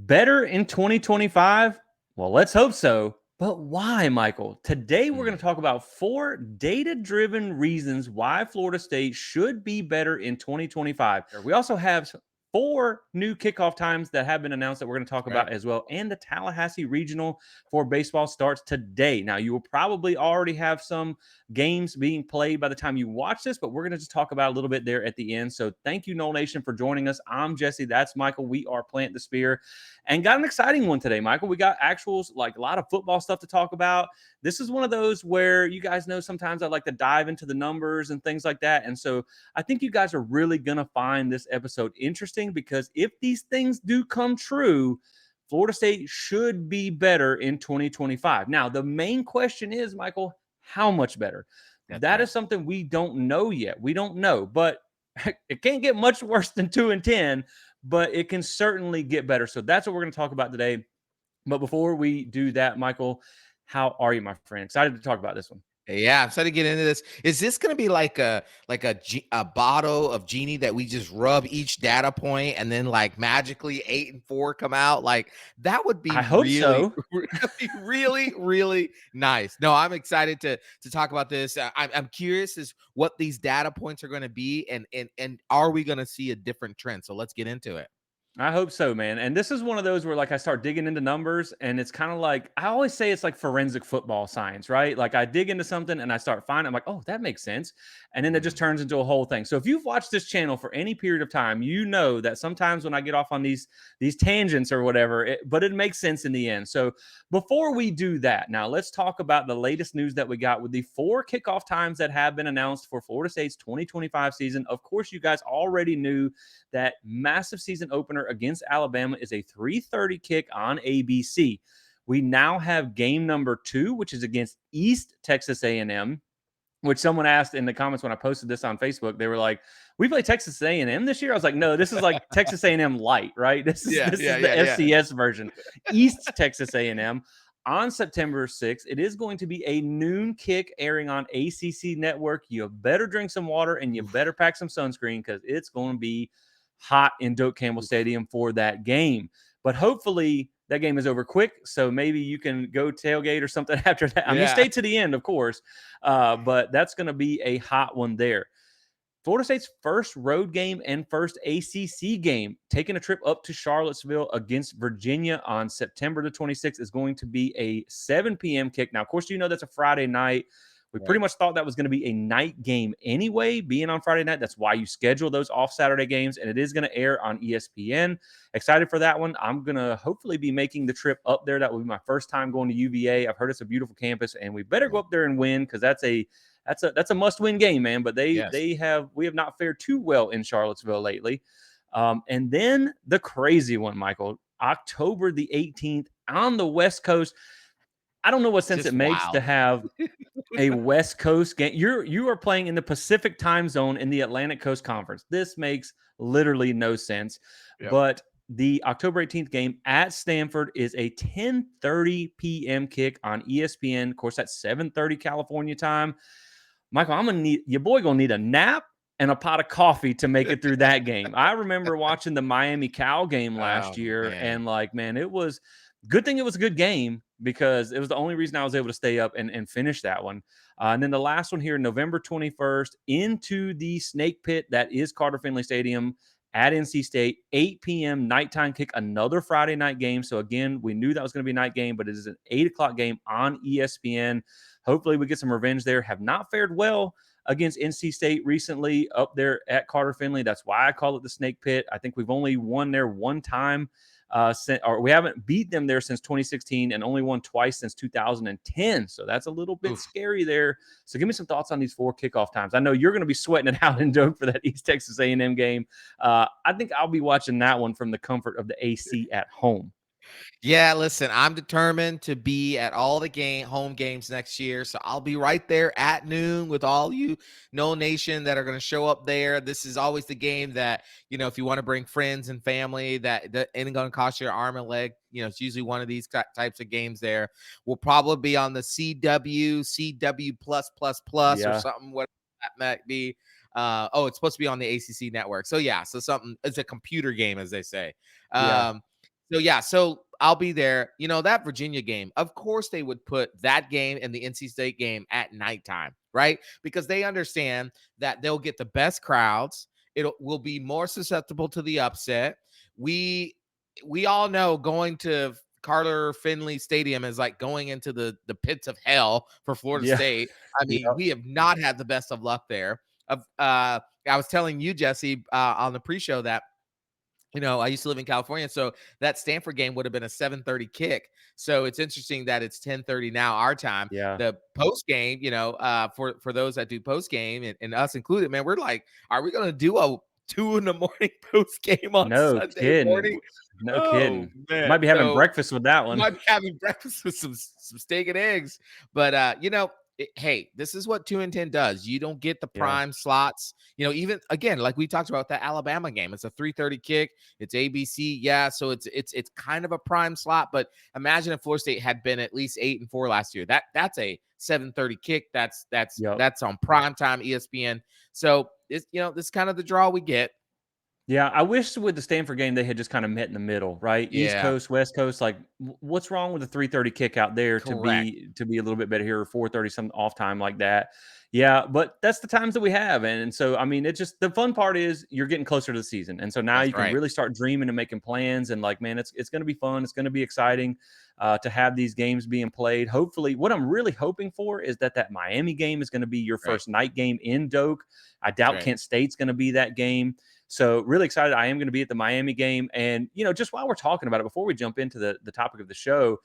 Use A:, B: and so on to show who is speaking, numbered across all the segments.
A: Better in 2025? Well, let's hope so. But why, Michael? Today, we're going to talk about 4 data driven reasons why Florida State should be better in 2025. We also have 4 new kickoff times that have been announced that we're going to talk about as well. And the Tallahassee Regional for baseball starts today. Now, you will probably already have some games being played by the time you watch this, but we're going to just talk about a little bit there at the end. So thank you, Noel Nation, for joining us. I'm Jesse. That's Michael. We are Plant the Spear and got an exciting one today, Michael. We got actuals, like a lot of football stuff to talk about. This is one of those where you guys know sometimes I like to dive into the numbers and things like that. And so I think you guys are really going to find this episode interesting because if these things do come true, Florida State should be better in 2025. Now, the main question is, Michael, how much better? That is something we don't know yet. We don't know, but it can't get much worse than 2-10, but it can certainly get better. So that's what we're going to talk about today. But before we do that, Michael, how are you, my friend? Excited to talk about this one.
B: Yeah, I'm starting to get into this. Is this going to be like a bottle of genie that we just rub each data point and then like magically 8 and 4 come out? Like that would be
A: I hope so.
B: really, really nice. No, I'm excited to talk about this. I'm curious as what these data points are going to be, and are we going to see a different trend? So let's get into it.
A: I hope so, man. And this is one of those where like I start digging into numbers and it's kind of like I always say it's like forensic football science, right? Like I dig into something and I start finding I'm like, "Oh, that makes sense." And then it just turns into a whole thing. So if you've watched this channel for any period of time, you know that sometimes when I get off on these tangents or whatever, but it makes sense in the end. So before we do that, now let's talk about the latest news that we got with the 4 kickoff times that have been announced for Florida State's 2025 season. Of course, you guys already knew that massive season opener against Alabama is a 3:30 kick on ABC. We now have game number 2, which is against East Texas A&M, which someone asked in the comments when I posted this on Facebook. They were like, "We play Texas A&M this year?" I was like, "No, this is like Texas A&M light, right? This is the FCS version. East Texas A&M on September 6th. It is going to be a noon kick airing on ACC Network. You better drink some water and you better pack some sunscreen because it's going to be hot in Doak Campbell Stadium for that game. But hopefully that game is over quick, so maybe you can go tailgate or something after that. I mean, stay to the end, of course, but that's going to be a hot one there. Florida State's first road game and first ACC game, taking a trip up to Charlottesville against Virginia on September the 26th, is going to be a 7 p.m. kick. Now, of course, you know that's a Friday night. We pretty much thought that was going to be a night game anyway, being on Friday night. That's why you schedule those off Saturday games, and it is going to air on ESPN. Excited for that one. I'm going to hopefully be making the trip up there. That will be my first time going to UVA. I've heard it's a beautiful campus, and we better go up there and win because that's a must-win game, man. But we have not fared too well in Charlottesville lately. And then the crazy one, Michael, October the 18th on the West Coast. I don't know what sense it makes to have a West Coast game. You are playing in the Pacific time zone in the Atlantic Coast Conference. This makes literally no sense. But the October 18th game at Stanford is a 10:30 p.m. kick on ESPN. Of course, that's 7:30 California time. Michael, your boy gonna need a nap and a pot of coffee to make it through that game. I remember watching the Miami Cal game last year, and man, it was good thing it was a good game because it was the only reason I was able to stay up and finish that one. And then the last one here, November 21st, into the Snake Pit that is Carter Finley Stadium at NC State, 8 p.m. nighttime kick, another Friday night game. So again, we knew that was going to be a night game, but it is an 8 o'clock game on ESPN. Hopefully we get some revenge there. Have not fared well against NC State recently up there at Carter Finley. That's why I call it the Snake Pit. I think we've only won there one time, or we haven't beat them there since 2016 and only won twice since 2010. So that's a little bit scary there. So give me some thoughts on these 4 kickoff times. I know you're going to be sweating it out in Doak for that East Texas A&M game. I think I'll be watching that one from the comfort of the AC at home.
B: Yeah, listen, I'm determined to be at all the home games next year. So I'll be right there at noon with all you No Nation that are going to show up there. This is always the game that, if you want to bring friends and family, that ain't going to cost you your arm and leg. It's usually one of these types of games there. We'll probably be on the CW or something, whatever that might be. It's supposed to be on the ACC network. So yeah, so something, it's a computer game, as they say. So yeah, so I'll be there. You know, that Virginia game, of course they would put that game and the NC State game at nighttime, right? Because they understand that they'll get the best crowds. It will be more susceptible to the upset. We we all know going to Carter Finley Stadium is like going into the pits of hell for Florida
A: Yeah.
B: State. I mean,
A: Yeah.
B: we have not had the best of luck there. Of I was telling you, Jesse, on the pre-show that I used to live in California, so that Stanford game would have been a 7:30 kick. So it's interesting that it's 10:30 now our time.
A: Yeah.
B: The post game, for those that do post game and us included, man, we're like, are we gonna do a 2 in the morning post game on
A: No
B: Sunday
A: kidding.
B: morning?
A: No
B: Oh
A: kidding.
B: man.
A: Might be having
B: So
A: breakfast with that one.
B: might be having breakfast with some steak and eggs. But hey, this is what 2 and 10 does. You don't get the
A: Yeah.
B: prime slots. Even again, like we talked about that Alabama game. It's a 3:30 kick. It's ABC. Yeah, so it's kind of a prime slot. But imagine if Florida State had been at least 8-4 last year. That's a 7:30 kick. That's that's
A: Yep.
B: that's on prime time ESPN. So this this is kind of the draw we get.
A: Yeah, I wish with the Stanford game they had just kind of met in the middle, right? East
B: Yeah,
A: Coast, West Coast. Like, what's wrong with the 3:30 kick out there to
B: correct.
A: be a little bit better here, or 4:30 some off time like that? Yeah, but that's the times that we have, and so I mean, it just the fun part is you're getting closer to the season, and so now
B: That's
A: you can
B: right.
A: really start dreaming and making plans, and like, man, it's going to be fun, it's going to be exciting to have these games being played. Hopefully, what I'm really hoping for is that Miami game is going to be your
B: Right.
A: first night game in Doak. I
B: That's
A: doubt
B: right.
A: Kent State's going to be that game. So really excited. I am going to be at the Miami game. And, just while we're talking about it, before we jump into the topic of the show,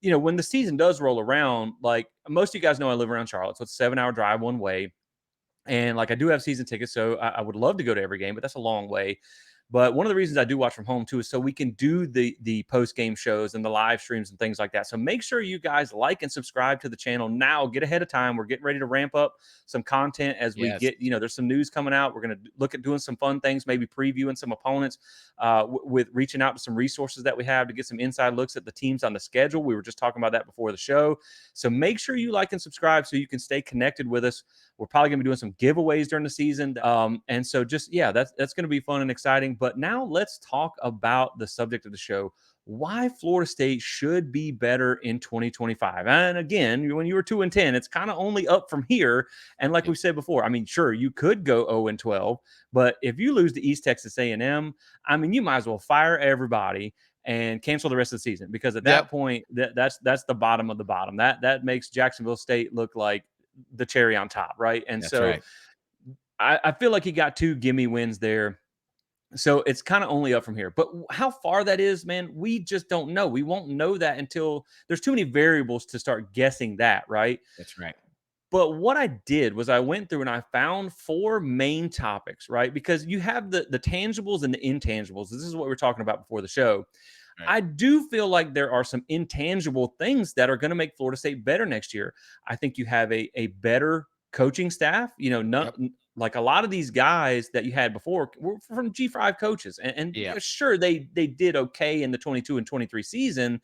A: when the season does roll around, like most of you guys know, I live around Charlotte. So it's a 7-hour drive one way. And like I do have season tickets, so I would love to go to every game, but that's a long way. But one of the reasons I do watch from home too is so we can do the post game shows and the live streams and things like that. So make sure you guys like and subscribe to the channel now. Get ahead of time. We're getting ready to ramp up some content as we
B: Yes.
A: get. There's some news coming out. We're going to look at doing some fun things, maybe previewing some opponents, with reaching out to some resources that we have to get some inside looks at the teams on the schedule. We were just talking about that before the show. So make sure you like and subscribe so you can stay connected with us. We're probably going to be doing some giveaways during the season. And so just, yeah, that's going to be fun and exciting. But now let's talk about the subject of the show, why Florida State should be better in 2025. And again, when you were 2-10, it's kind of only up from here. And like
B: Yep.
A: we said before, I mean, sure, you could go 0-12, but if you lose to East Texas A&M, I mean, you might as well fire everybody and cancel the rest of the season, because at that
B: Yep.
A: point, that's the bottom of the bottom. That makes Jacksonville State look like the cherry on top, right? And
B: That's
A: so
B: right.
A: I feel like he got 2 gimme wins there. So it's kind of only up from here. But how far that is, man, we just don't know. We won't know that until there's too many variables to start guessing that, right?
B: That's right.
A: But what I did was I went through and I found 4 main topics, right? Because you have the tangibles and the intangibles. This is what we were talking about before the show.
B: Right.
A: I do feel like there are some intangible things that are going to make Florida State better next year. I think you have a better coaching staff.
B: Yep.
A: Like a lot of these guys that you had before were from G5 coaches, and
B: Yeah.
A: sure they did okay in the 22 and 23 season,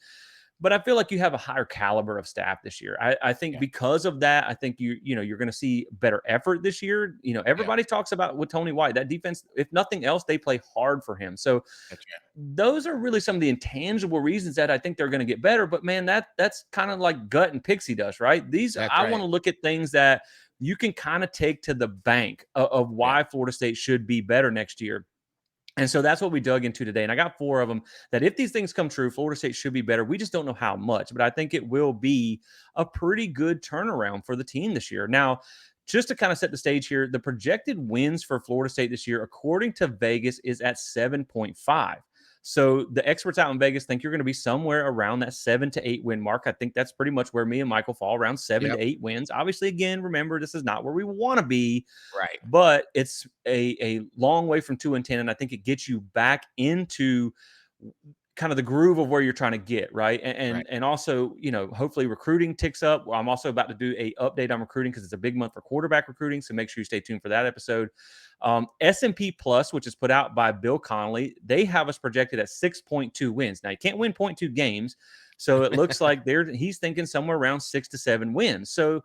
A: but I feel like you have a higher caliber of staff this year. I think
B: Yeah.
A: because of that, I think you're going to see better effort this year.
B: Yeah.
A: Everybody talks about with Tony White, that defense, if nothing else, they play hard for him. So
B: That's right.
A: those are really some of the intangible reasons that I think they're going to get better. But man, that's kind of like gut and pixie dust, right?
B: That's
A: I want
B: right.
A: to look at things that you can kind of take to the bank of
B: Yeah.
A: why Florida State should be better next year. And so that's what we dug into today. And I got 4 of them that if these things come true, Florida State should be better. We just don't know how much, but I think it will be a pretty good turnaround for the team this year. Now, just to kind of set the stage here, the projected wins for Florida State this year, according to Vegas, is at 7.5. So the experts out in Vegas think you're going to be somewhere around that 7 to 8 win mark. I think that's pretty much where me and Michael fall, around 7 to 8
B: Yep.
A: wins. Obviously, again, remember, this is not where we want to be,
B: Right.
A: but it's a long way from 2-10, and I think it gets you back into kind of the groove of where you're trying to get, right? And
B: Right.
A: and, and also, hopefully recruiting ticks up. Well, I'm also about to do a update on recruiting because it's a big month for quarterback recruiting, so make sure you stay tuned for that episode. S&P Plus, which is put out by Bill Connolly, they have us projected at 6.2 wins. Now you can't win 0.2 games, so it looks like he's thinking somewhere around 6 to 7 wins. So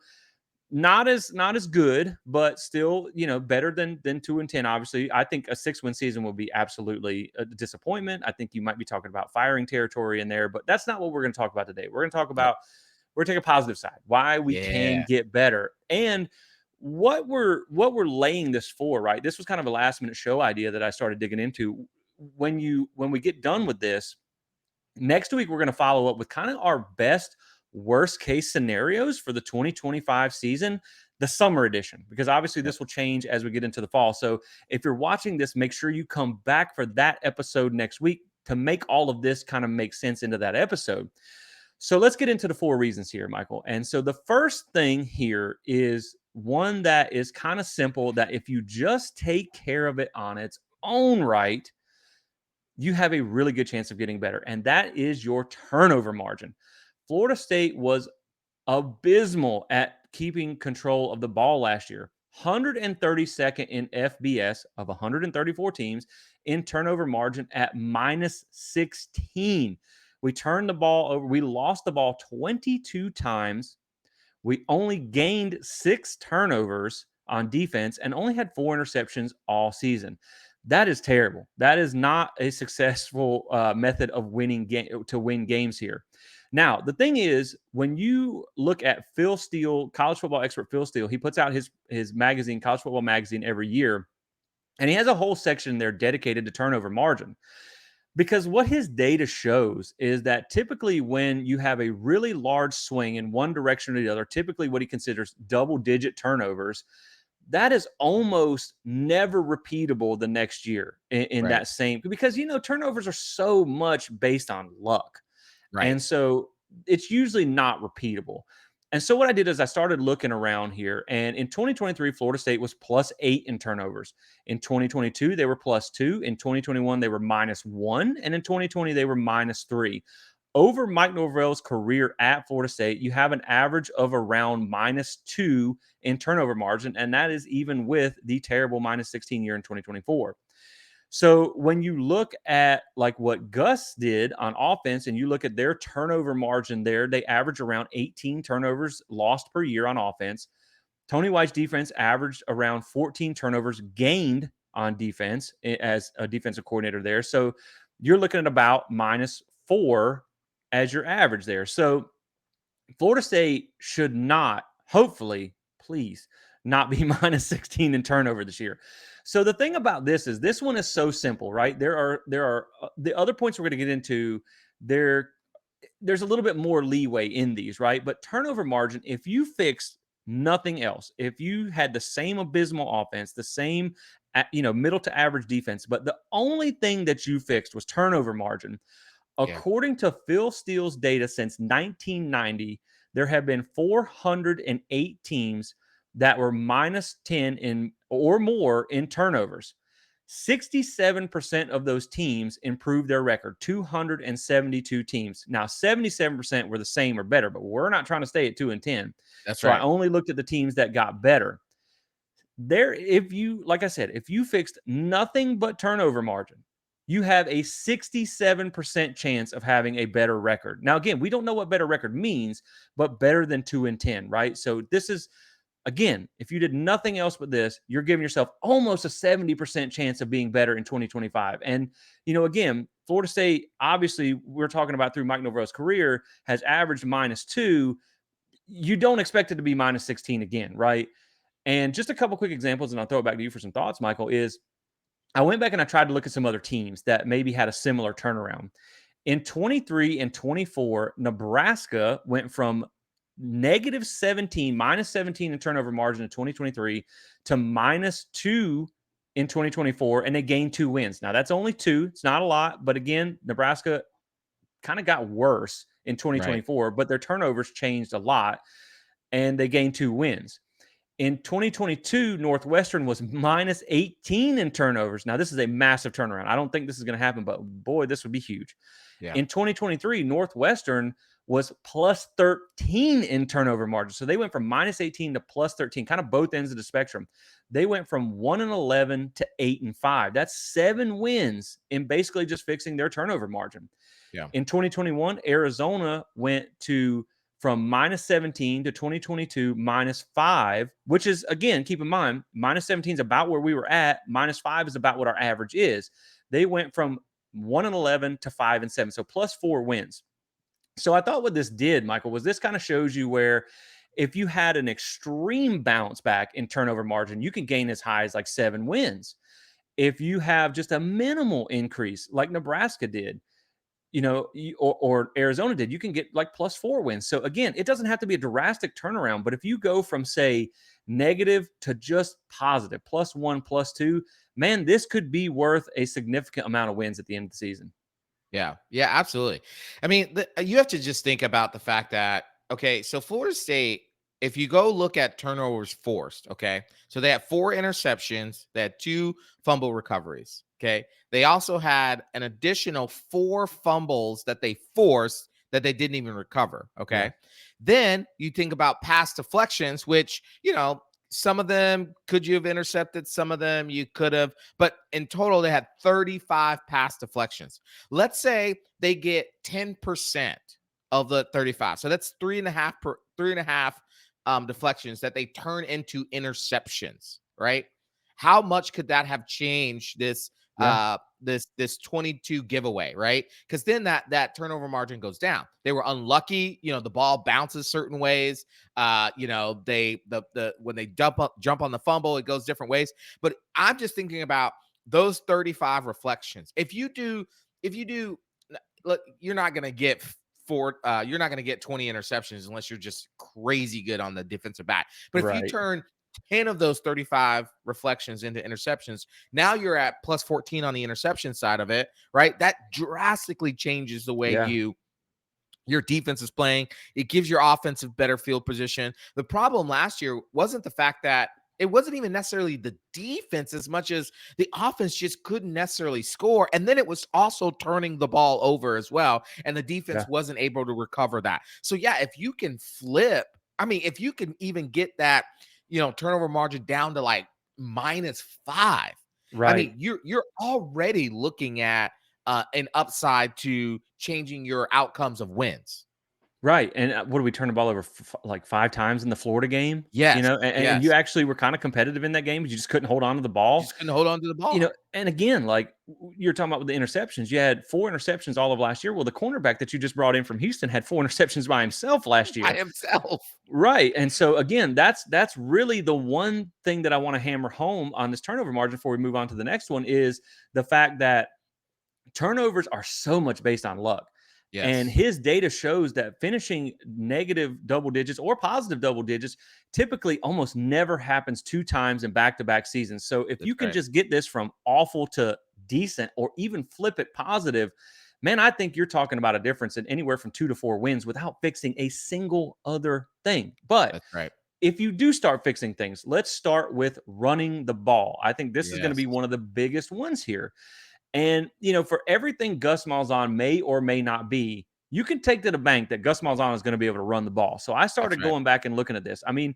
A: not as good, but still, better than 2-10. Obviously, I think a 6-win season will be absolutely a disappointment. I think you might be talking about firing territory in there, but that's not what we're going to talk about today.
B: Yep.
A: We're going to take a positive side, why we can
B: Yeah.
A: get better, and what we're laying this for. Right, this was kind of a last minute show idea that I started digging into. When we get done with this next week, we're going to follow up with kind of our best worst case scenarios for the 2025 season, the summer edition, because obviously
B: Yep.
A: this will change as we get into the fall. So if you're watching this, make sure you come back for that episode next week to make all of this kind of make sense into that episode. So let's get into the 4 reasons here, Michael. And so the first thing here is one that is kind of simple, that if you just take care of it on its own right, you have a really good chance of getting better. And that is your turnover margin. Florida State was abysmal at keeping control of the ball last year. 132nd in FBS of 134 teams in turnover margin at minus 16. We turned the ball over. We lost the ball 22 times. We only gained 6 turnovers on defense and only had 4 interceptions all season. That is terrible. That is not a successful method of to win games here. Now, the thing is, when you look at Phil Steele, college football expert Phil Steele, he puts out his magazine, College Football Magazine, every year, and he has a whole section there dedicated to turnover margin. Because what his data shows is that typically when you have a really large swing in one direction or the other, typically what he considers double-digit turnovers, that is almost never repeatable the next year in
B: Right.
A: that same, because turnovers are so much based on luck.
B: Right.
A: And so it's usually not repeatable. And so what I did is I started looking around here. And in 2023, Florida State was +8 in turnovers. In 2022, they were +2. In 2021, they were -1. And in 2020, they were -3. Over Mike Norvell's career at Florida State, you have an average of around -2 in turnover margin. And that is even with the terrible -16 year in 2024. So when you look at like what Gus did on offense and you look at their turnover margin there, they average around 18 turnovers lost per year on offense. Tony White's defense averaged around 14 turnovers gained on defense as a defensive coordinator there. So you're looking at about -4 as your average there. So Florida State should not, hopefully, please, not be -16 in turnover this year. So the thing about this is this one is so simple, right? There are the other points we're going to get into. There's a little bit more leeway in these, right? But turnover margin, if you fix nothing else, if you had the same abysmal offense, the same middle to average defense, but the only thing that you fixed was turnover margin.
B: Yeah.
A: According to Phil Steele's data since 1990, there have been 408 teams that were -10 in or more in turnovers. 67% of those teams improved their record, 272 teams. Now, 77% were the same or better, but we're not trying to stay at 2-10.
B: That's
A: So I
B: right.
A: only looked at the teams that got better. There, if you, like I said, if you fixed nothing but turnover margin, you have a 67% chance of having a better record. Now, again, we don't know what better record means, but better than 2-10, right? So this is, again, if you did nothing else but this, you're giving yourself almost a 70% chance of being better in 2025. And, again, Florida State, obviously, we're talking about through Mike Norvell's career, has averaged -2. You don't expect it to be -16 again, right? And just a couple quick examples, and I'll throw it back to you for some thoughts, Michael, is I went back and I tried to look at some other teams that maybe had a similar turnaround. In 23 and 24, Nebraska went from -17, -17 in turnover margin in 2023 to -2 in 2024, and they gained 2 wins. Now, that's only 2. It's not a lot, but again, Nebraska kind of got worse in
B: Right.
A: 2024, but their turnovers changed a lot, and they gained 2 wins. In 2022, Northwestern was -18 in turnovers. Now, this is a massive turnaround. I don't think this is going to happen, but boy, this would be huge.
B: Yeah.
A: In 2023, Northwestern was +13 in turnover margin. So they went from -18 to +13, kind of both ends of the spectrum. They went from 1-11 to 8-5. That's 7 wins in basically just fixing their turnover margin.
B: Yeah.
A: In 2021, Arizona went to from -17 to 2022 -5, which is, again, keep in mind, -17 is about where we were at, -5 is about what our average is. They went from 1-11 to 5-7, so +4 wins. So I thought what this did, Michael, was this kind of shows you where if you had an extreme bounce back in turnover margin, you can gain as high as like 7 wins. If you have just a minimal increase, like Nebraska did, or Arizona did, you can get like +4 wins. So again, it doesn't have to be a drastic turnaround, but if you go from, say, negative to just positive, +1, +2, man, this could be worth a significant amount of wins at the end of the season.
B: Yeah, yeah, absolutely. I mean, you have to just think about the fact that, okay, so Florida State, if you go look at turnovers forced, okay, so they had 4 interceptions, they had 2 fumble recoveries, okay. They also had an additional 4 fumbles that they forced that they didn't even recover,
A: Yeah.
B: okay. Then you think about pass deflections, which, some of them could you have intercepted, some of them you could have, but in total they had 35 pass deflections. Let's say they get 10% of the 35. So that's 3.5 deflections that they turn into interceptions, right? How much could that have changed
A: Yeah.
B: this 22 giveaway, right? Because then that turnover margin goes down. They were unlucky, the ball bounces certain ways. They the when they jump on the fumble, it goes different ways. But I'm just thinking about those 35 reflections. If you do, look, you're not going to get you're not going to get 20 interceptions unless you're just crazy good on the defensive back. But if you
A: Right.
B: turn 10 of those 35 reflections into interceptions, now you're at +14 on the interception side of it, right? That drastically changes the way
A: Yeah.
B: your defense is playing. It gives your offensive better field position. The problem last year wasn't the fact that it wasn't even necessarily the defense as much as the offense just couldn't necessarily score. And then it was also turning the ball over as well. And the defense
A: Yeah.
B: wasn't able to recover that. So, yeah, if you can flip, I mean, if you can even get that, turnover margin down to like -5, I
A: Right.
B: mean, you're already looking at an upside to changing your outcomes of wins.
A: Right, and, what did we turn the ball over like 5 times in the Florida game?
B: Yes,
A: And you
B: yes.
A: actually were kinda competitive in that game, but you just couldn't hold on to the
B: You
A: ball.
B: just couldn't hold on to the ball
A: And again, like, you're talking about with the interceptions, you had 4 interceptions all of last year. Well, the cornerback that you just brought in from Houston had 4 interceptions by himself last
B: by
A: year.
B: himself.
A: Right, and so, again, that's really the one thing that I wanna hammer home on this turnover margin before we move on to the next one is the fact that turnovers are so much based on luck. And
B: Yes,
A: his data shows that finishing negative double digits or positive double digits typically almost never happens 2 times in back to back seasons. So if
B: that's
A: you can
B: right.
A: just get this from awful to decent or even flip it positive, man, I think you're talking about a difference in anywhere from 2 to 4 wins without fixing a single other thing. But
B: That's right.
A: if you do start fixing things, let's start with running the ball. I think this is going to
B: Yes,
A: be one of the biggest ones here. And, for everything Gus Malzahn may or may not be, you can take to the bank that Gus Malzahn is going to be able to run the ball. So I
B: that's
A: started
B: right.
A: going back and looking at this. I mean,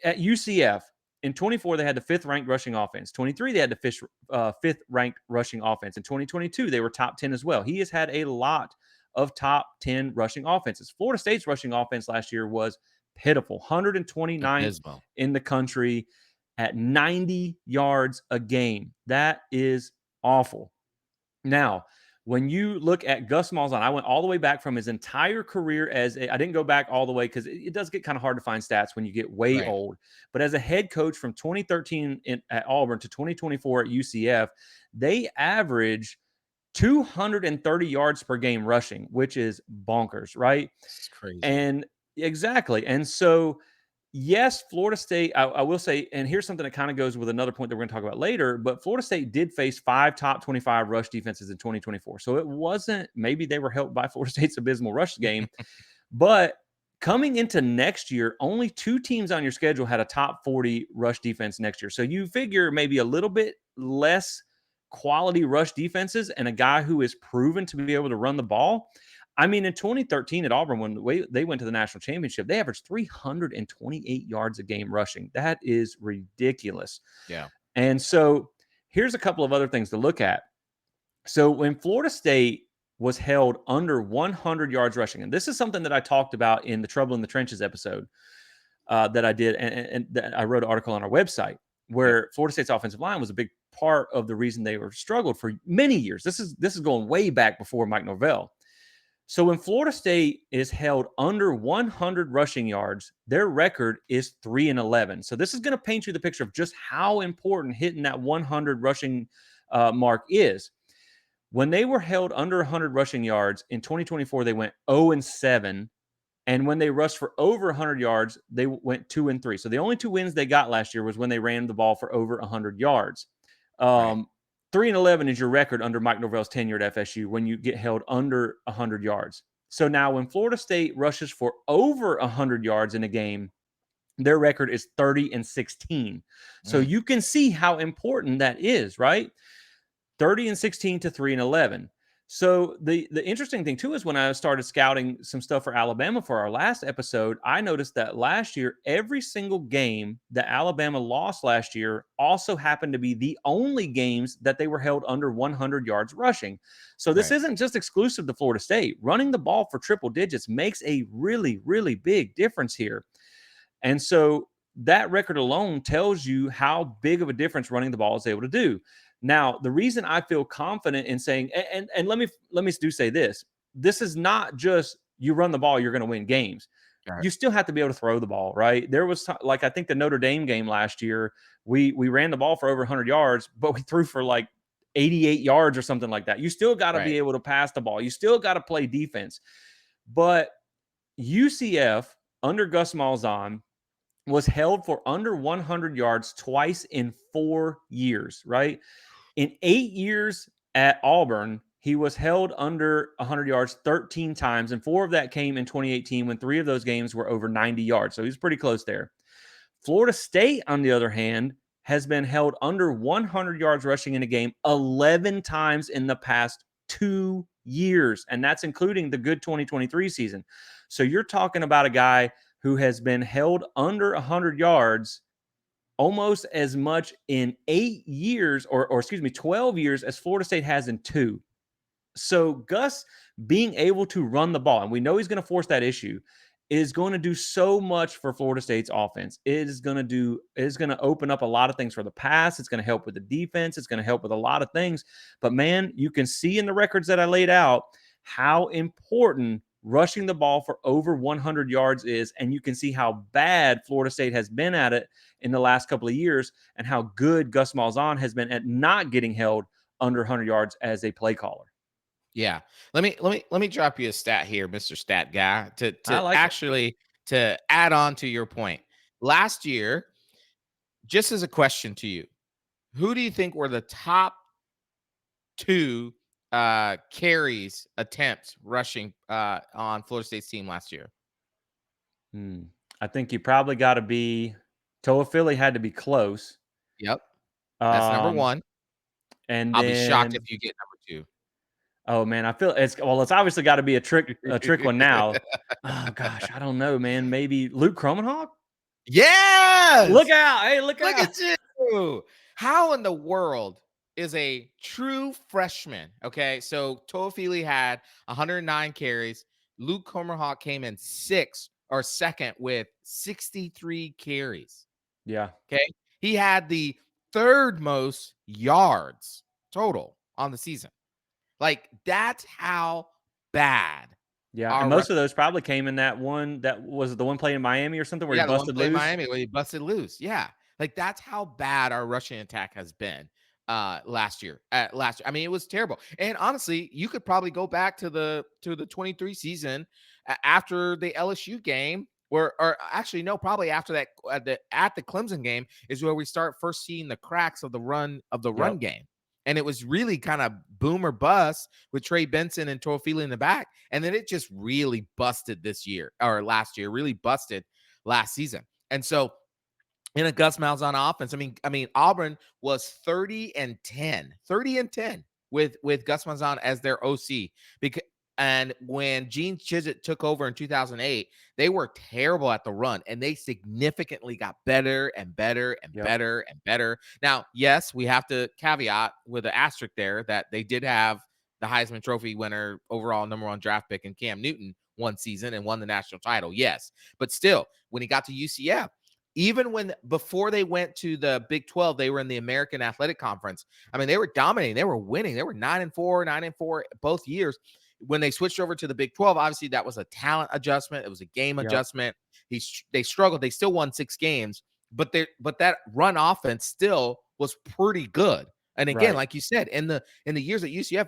A: at UCF in 24, they had the fifth ranked rushing offense. 23, they had the fifth ranked rushing offense. In 2022, they were top 10 as well. He has had a lot of top 10 rushing offenses. Florida State's rushing offense last year was pitiful, 129th
B: Abysmal.
A: in the country at 90 yards a game. That is awful. Now, when you look at Gus Malzahn, I went all the way back from his entire career I didn't go back all the way because it does get kind of hard to find stats when you get way
B: Right.
A: old. But as a head coach from 2013 at Auburn to 2024 at UCF, they average 230 yards per game rushing, which is bonkers, right?
B: It's crazy.
A: And exactly. And so yes, Florida State, I will say, and here's something that kind of goes with another point that we're going to talk about later, but Florida State did face 5 top 25 rush defenses in 2024. So it wasn't, maybe they were helped by Florida State's abysmal rush game, but coming into next year, only 2 teams on your schedule had a top 40 rush defense next year. So you figure maybe a little bit less quality rush defenses and a guy who is proven to be able to run the ball. I mean, in 2013 at Auburn, when they went to the national championship, they averaged 328 yards a game rushing. That is ridiculous.
B: Yeah.
A: And so here's a couple of other things to look at. So when Florida State was held under 100 yards rushing. And this is something that I talked about in the Trouble in the Trenches episode that I did. And that I wrote an article on our website
B: Yep.
A: where Florida State's offensive line was a big part of the reason they were struggled for many years. This is going way back before Mike Norvell. So when Florida State is held under 100 rushing yards, their record is 3-11. So this is going to paint you the picture of just how important hitting that 100 rushing mark is. When they were held under 100 rushing yards in 2024, they went 0-7. And when they rushed for over 100 yards, they went 2-3. So the only two wins they got last year was when they ran the ball for over 100 yards.
B: Right.
A: 3-11 is your record under Mike Norvell's tenure at FSU when you get held under 100 yards. So now when Florida State rushes for over 100 yards in a game, their record is 30-16. So
B: Mm.
A: you can see how important that is, right? 30-16 to 3-11. So the interesting thing too is when I started scouting some stuff for Alabama for our last episode, I noticed that last year every single game that Alabama lost last year also happened to be the only games that they were held under 100 yards rushing. So this
B: Right.
A: isn't just exclusive to Florida State. Running the ball for triple digits makes a really, really big difference here. And so that record alone tells you how big of a difference running the ball is able to do. Now, the reason I feel confident in saying, and let me do say this: this is not just you run the ball, you're going to win games.
B: Right.
A: You still have to be able to throw the ball, right? There was like I think the Notre Dame game last year, we ran the ball for over 100 yards, but we threw for like 88 yards or something like that. You still got to
B: Right.
A: be able to pass the ball. You still got to play defense. But UCF under Gus Malzahn was held for under 100 yards twice in 4 years, right? In 8 years at Auburn, he was held under 100 yards 13 times, and 4 of that came in 2018 when 3 of those games were over 90 yards. So he was pretty close there. Florida State, on the other hand, has been held under 100 yards rushing in a game 11 times in the past 2 years, and that's including the good 2023 season. So you're talking about a guy who has been held under 100 yards almost as much in 8 years or excuse me, 12 years as Florida State has in 2. So Gus being able to run the ball, and we know he's going to force that issue, is going to do so much for Florida State's offense. It is going to open up a lot of things for the pass. It's going to help with the defense. It's going to help with a lot of things. But man, you can see in the records that I laid out how important rushing the ball for over 100 yards is, and you can see how bad Florida State has been at it in the last couple of years, and how good Gus Malzahn has been at not getting held under 100 yards as a play caller.
B: Yeah. Let me drop you a stat here, Mr. Stat Guy,
A: I
B: to
A: like it.
B: actually to add on to your point. Last year, just as a question to you, who do you think were the top 2 carries attempts rushing on Florida State's team last year?
A: Hmm. I think you probably got to be Toa Philly had to be close.
B: Yep. That's number
A: Um,
B: 1.
A: and
B: I'll be shocked
A: then
B: if you get number
A: oh man, I feel it's obviously got to be a trick
B: 2.
A: one now. Oh gosh, I don't know, man. Maybe Luke Cromenhawk? Look
B: Yes!
A: out! Hey, look
B: Look
A: out!
B: at you. How in the world is a true freshman? Okay, so Toafili had 109 carries. Luke Comerhawk came in 6th or 2nd with 63 carries.
A: Yeah,
B: Okay, he had the 3rd most yards total on the season. Like, that's how bad
A: yeah, and
B: our
A: most of those probably came in that one that was the one playing in Miami or something where he
B: Yeah, the one
A: busted
B: play in
A: loose.
B: Miami where he busted loose. Yeah. Like that's how bad our rushing attack has been last year. I mean, it was terrible. And honestly, you could probably go back to the 23 season after the LSU game or actually no, probably after that at the Clemson game is where we start first seeing the cracks of the run
A: Yep.
B: game. And it was really kind of boom or bust with Trey Benson and Toafili in the back. And then it just really busted this year or last year, really busted last season. And so in a Gus Malzahn offense, I mean, Auburn was 30-10 with Gus Malzahn as their OC. And when Gene Chizik took over in 2008, they were terrible at the run, and they significantly got better and better and
A: Yep.
B: better and better. Now, yes, we have to caveat with an asterisk there that they did have the Heisman Trophy winner, overall #1 draft pick, and Cam Newton one season and won the national title. Yes. But still, when he got to UCF, even when before they went to the Big 12, they were in the American Athletic Conference. I mean, they were dominating, they were winning, they were 9-4, 9-4 both years. When they switched over to the Big 12, obviously that was a talent adjustment, it was a game
A: Yep.
B: adjustment. They struggled, they still won 6 games, but that run offense still was pretty good. And again,
A: Right.
B: like you said, in the years at UCF,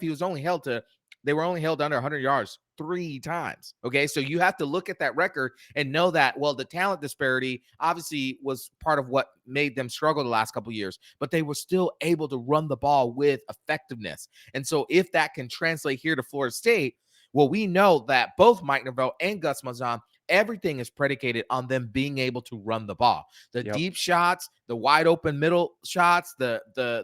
B: they were only held under 100 yards 3 times. Okay, so you have to look at that record and know that, well, the talent disparity obviously was part of what made them struggle the last couple of years, but they were still able to run the ball with effectiveness. And so if that can translate here to Florida State, well, we know that both Mike Norvell and Gus Malzahn, everything is predicated on them being able to run the ball. The
A: Yep.
B: deep shots, the wide open middle shots, the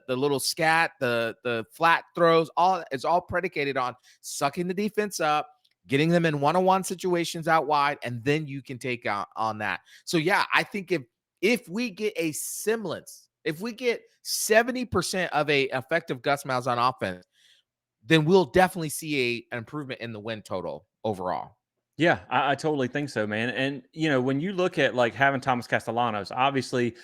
B: little scat, the flat throws, it's all predicated on sucking the defense up, getting them in one-on-one situations out wide, and then you can take out on that. So yeah, I think if we get a semblance, if we get 70% of a effective Gus Malzahn offense, then we'll definitely see an improvement in the win total overall.
A: Yeah, I totally think so, man. And when you look at like having Thomas Castellanos, obviously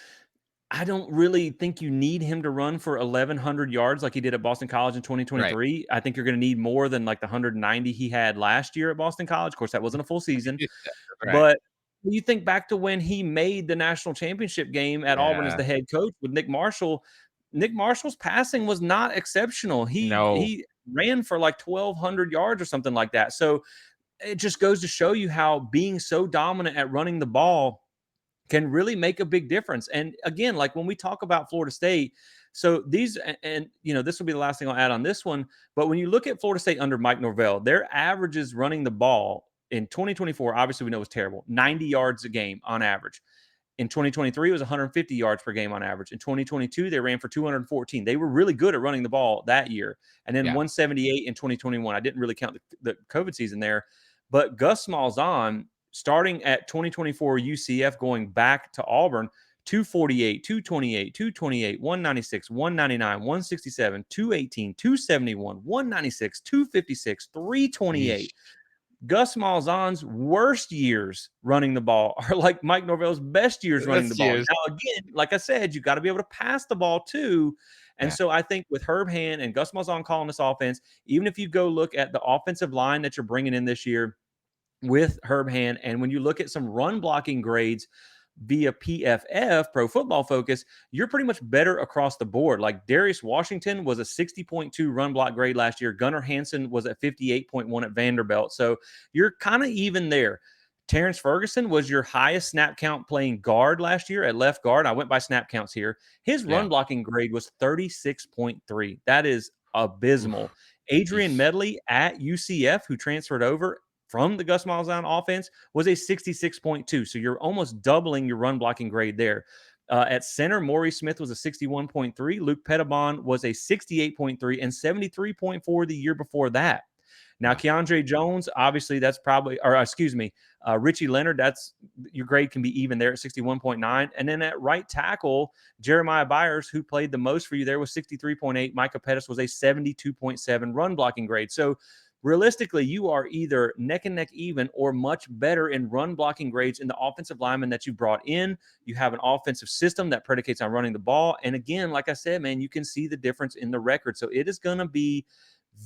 A: I don't really think you need him to run for 1,100 yards like he did at Boston College in
B: Right.
A: 2023. I think you're going to need more than like the 190 he had last year at Boston College. Of course, that wasn't a full season,
B: Right.
A: but you think back to when he made the national championship game at Auburn as
B: Yeah.
A: the head coach with Nick Marshall. Nick Marshall's passing was not exceptional. He
B: No.
A: he ran for like 1,200 yards or something like that. So it just goes to show you how being so dominant at running the ball can really make a big difference. And again, like when we talk about Florida State, so these, and this will be the last thing I'll add on this one. But when you look at Florida State under Mike Norvell, their averages running the ball in 2024, obviously we know was terrible, 90 yards a game on average. In 2023, it was 150 yards per game on average. In 2022, they ran for 214. They were really good at running the ball that year. And then
B: Yeah.
A: 178 in 2021. I didn't really count the COVID season there. But Gus Malzahn, starting at 2024 UCF, going back to Auburn, 248, 228, 228, 196, 199, 167, 218, 271, 196, 256, 328.
B: Yeesh.
A: Gus Malzahn's worst years running the ball are like Mike Norvell's best years running the
B: That's
A: ball.
B: huge.
A: Now, again, like I said, you got to be able to pass the ball too. And
B: Yeah.
A: so I think with Herb Hand and Gus Malzahn calling this offense, even if you go look at the offensive line that you're bringing in this year with Herb Hand, and when you look at some run blocking grades via PFF, Pro Football Focus, you're pretty much better across the board. Like Darius Washington was a 60.2 run block grade last year. Gunnar Hansen was at 58.1 at Vanderbilt. So you're kind of even there. Terrence Ferguson was your highest snap count playing guard last year at left guard. I went by snap counts here. His
B: Yeah.
A: run blocking grade was 36.3. That is abysmal.
B: Oof.
A: Adrian
B: Yeesh.
A: Medley at UCF, who transferred over from the Gus Malzahn offense, was a 66.2. So you're almost doubling your run blocking grade there. At center, Maury Smith was a 61.3. Luke Petitbon was a 68.3 and 73.4 the year before that. Now,
B: Yeah.
A: Keandre Jones, obviously, that's probably, or excuse me, Richie Leonard, that's your grade can be even there at 61.9. And then at right tackle, Jeremiah Byers, who played the most for you there, was 63.8. Micah Pettis was a 72.7 run blocking grade. So realistically, you are either neck and neck even or much better in run blocking grades in the offensive lineman that you brought in. You have an offensive system that predicates on running the ball. And again, like I said, man, you can see the difference in the record. So it is going to be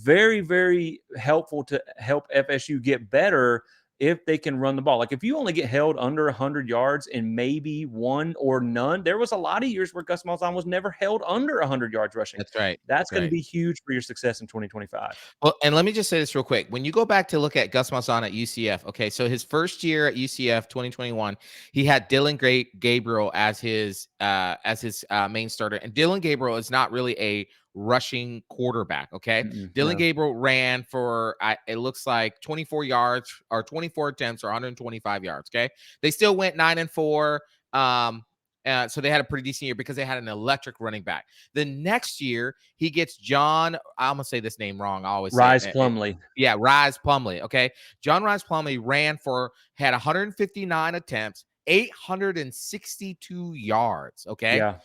A: very, very helpful to help FSU get better if they can run the ball. Like if you only get held under 100 yards and maybe one or none, there was a lot of years where Gus Malzahn was never held under 100 yards rushing.
B: That's right.
A: That's
B: That's
A: going to
B: right.
A: be huge for your success in 2025.
B: Well, and let me just say this real quick. When you go back to look at Gus Malzahn at UCF, okay, so his first year at UCF, 2021, he had Dylan Gabriel as his main starter, and Dylan Gabriel is not really a rushing quarterback. Okay, Dylan
A: No.
B: Gabriel ran for it looks like 24 yards or 24 attempts or 125 yards. Okay, they still went 9-4. So they had a pretty decent year because they had an electric running back. The next year, he gets John. I'm gonna say this name wrong. I always say
A: Rise Plumley.
B: yeah, Rise Plumley. Okay, John Rise Plumley had 159 attempts, 862 yards. Okay,
A: Yeah.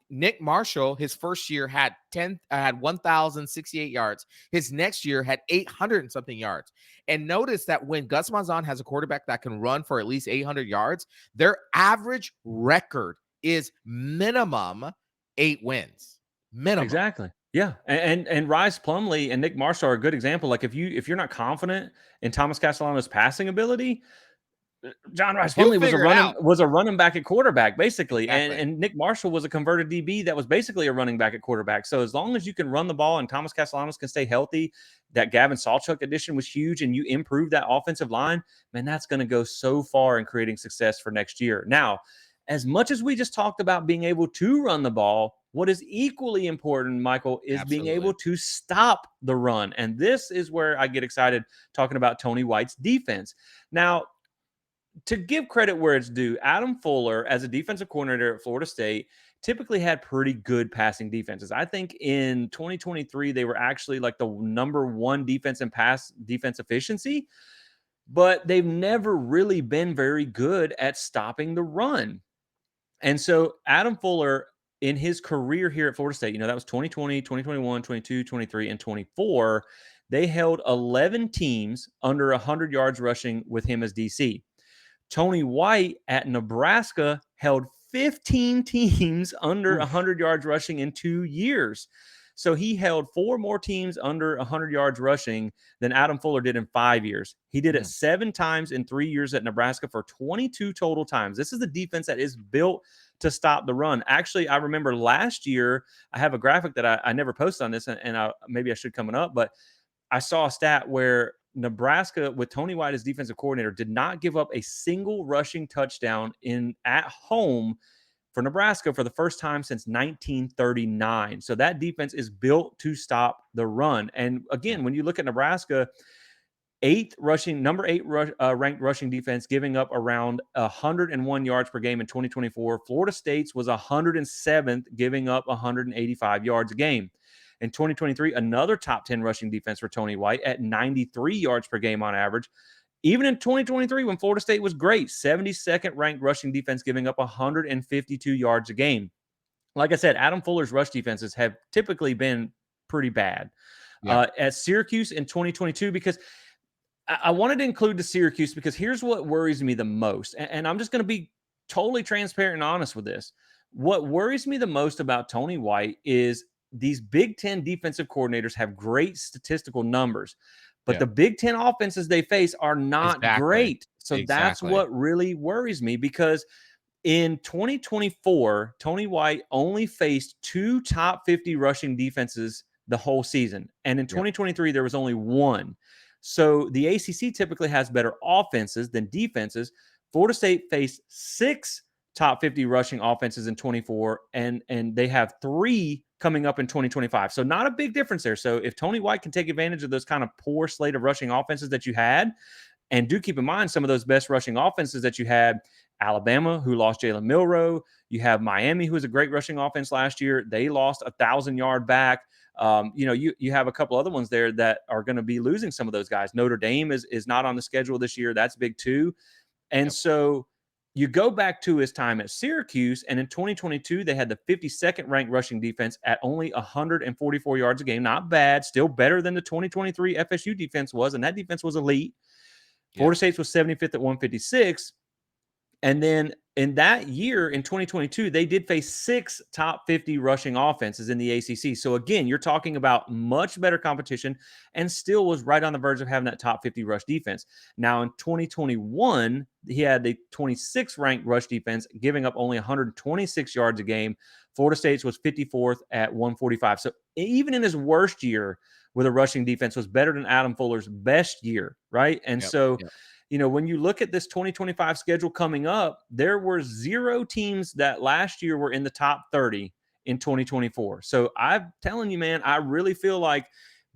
B: Nick Marshall, his first year had 1,068 yards. His next year had 800 and something yards. And notice that when Gus Malzahn has a quarterback that can run for at least 800 yards, their average record is minimum 8 wins. Minimum.
A: Exactly. Yeah. And Rice Plumlee and Nick Marshall are a good example. Like if you're not confident in Thomas Castellanos' passing ability, John Rice
B: He'll
A: Plumlee
B: figure it out.
A: was a running back at quarterback, basically.
B: Exactly.
A: And Nick Marshall was a converted DB that was basically a running back at quarterback. So as long as you can run the ball and Thomas Castellanos can stay healthy, that Gavin Sawchuk addition was huge, and you improve that offensive line, man, that's going to go so far in creating success for next year. Now, as much as we just talked about being able to run the ball, what is equally important, Michael, is being
B: Absolutely.
A: able to stop the run. And this is where I get excited talking about Tony White's defense. Now, to give credit where it's due, Adam Fuller, as a defensive coordinator at Florida State, typically had pretty good passing defenses. I think in 2023, they were actually like the number one defense in pass defense efficiency, but they've never really been very good at stopping the run. And so Adam Fuller, in his career here at Florida State, that was 2020, 2021, 22, 23, and 24. They held 11 teams under 100 yards rushing with him as DC. Tony White at Nebraska held 15 teams under 100 yards rushing in 2 years. So he held 4 more teams under 100 yards rushing than Adam Fuller did in 5 years. He did it 7 times in 3 years at Nebraska for 22 total times. This is a defense that is built to stop the run. Actually, I remember last year, I have a graphic that I never posted on this, and maybe I should coming up, but I saw a stat where Nebraska, with Tony White as defensive coordinator, did not give up a single rushing touchdown at home for Nebraska for the first time since 1939. So that defense is built to stop the run. And again, when you look at Nebraska, number eight ranked rushing defense, giving up around 101 yards per game in 2024. Florida State's was 107th, giving up 185 yards a game. In 2023, another top 10 rushing defense for Tony White at 93 yards per game on average. Even in 2023, when Florida State was great, 72nd ranked rushing defense, giving up 152 yards a game. Like I said, Adam Fuller's rush defenses have typically been pretty bad. At Syracuse in 2022, because I wanted to include the Syracuse because here's what worries me the most. And I'm just going to be totally transparent and honest with this. What worries me the most about Tony White is these Big Ten defensive coordinators have great statistical numbers, but the Big Ten offenses they face are not great. So that's what really worries me, because in 2024, Tony White only faced 2 top 50 rushing defenses the whole season. And in 2023, there was only 1. So the ACC typically has better offenses than defenses. Florida State faced 6 top 50 rushing offenses in 24, and they have 3 coming up in 2025. So not a big difference there. So if Tony White can take advantage of those kind of poor slate of rushing offenses that you had, and do keep in mind some of those best rushing offenses that you had, Alabama, who lost Jalen Milroe. You have Miami, who was a great rushing offense last year. They lost a 1,000-yard back. You have a couple other ones there that are going to be losing some of those guys. Notre Dame is not on the schedule this year. That's big too. And so you go back to his time at Syracuse, and in 2022, they had the 52nd ranked rushing defense at only 144 yards a game. Not bad. Still better than the 2023 FSU defense was, and that defense was elite. Florida State was 75th at 156. And then in that year, in 2022, they did face 6 top 50 rushing offenses in the ACC. So again, you're talking about much better competition, and still was right on the verge of having that top 50 rush defense. Now in 2021, he had the 26th ranked rush defense, giving up only 126 yards a game. Florida State's was 54th at 145. So even in his worst year with a rushing defense, was better than Adam Fuller's best year, right? And when you look at this 2025 schedule coming up, there were 0 teams that last year were in the top 30 in 2024. So I'm telling you, man, I really feel like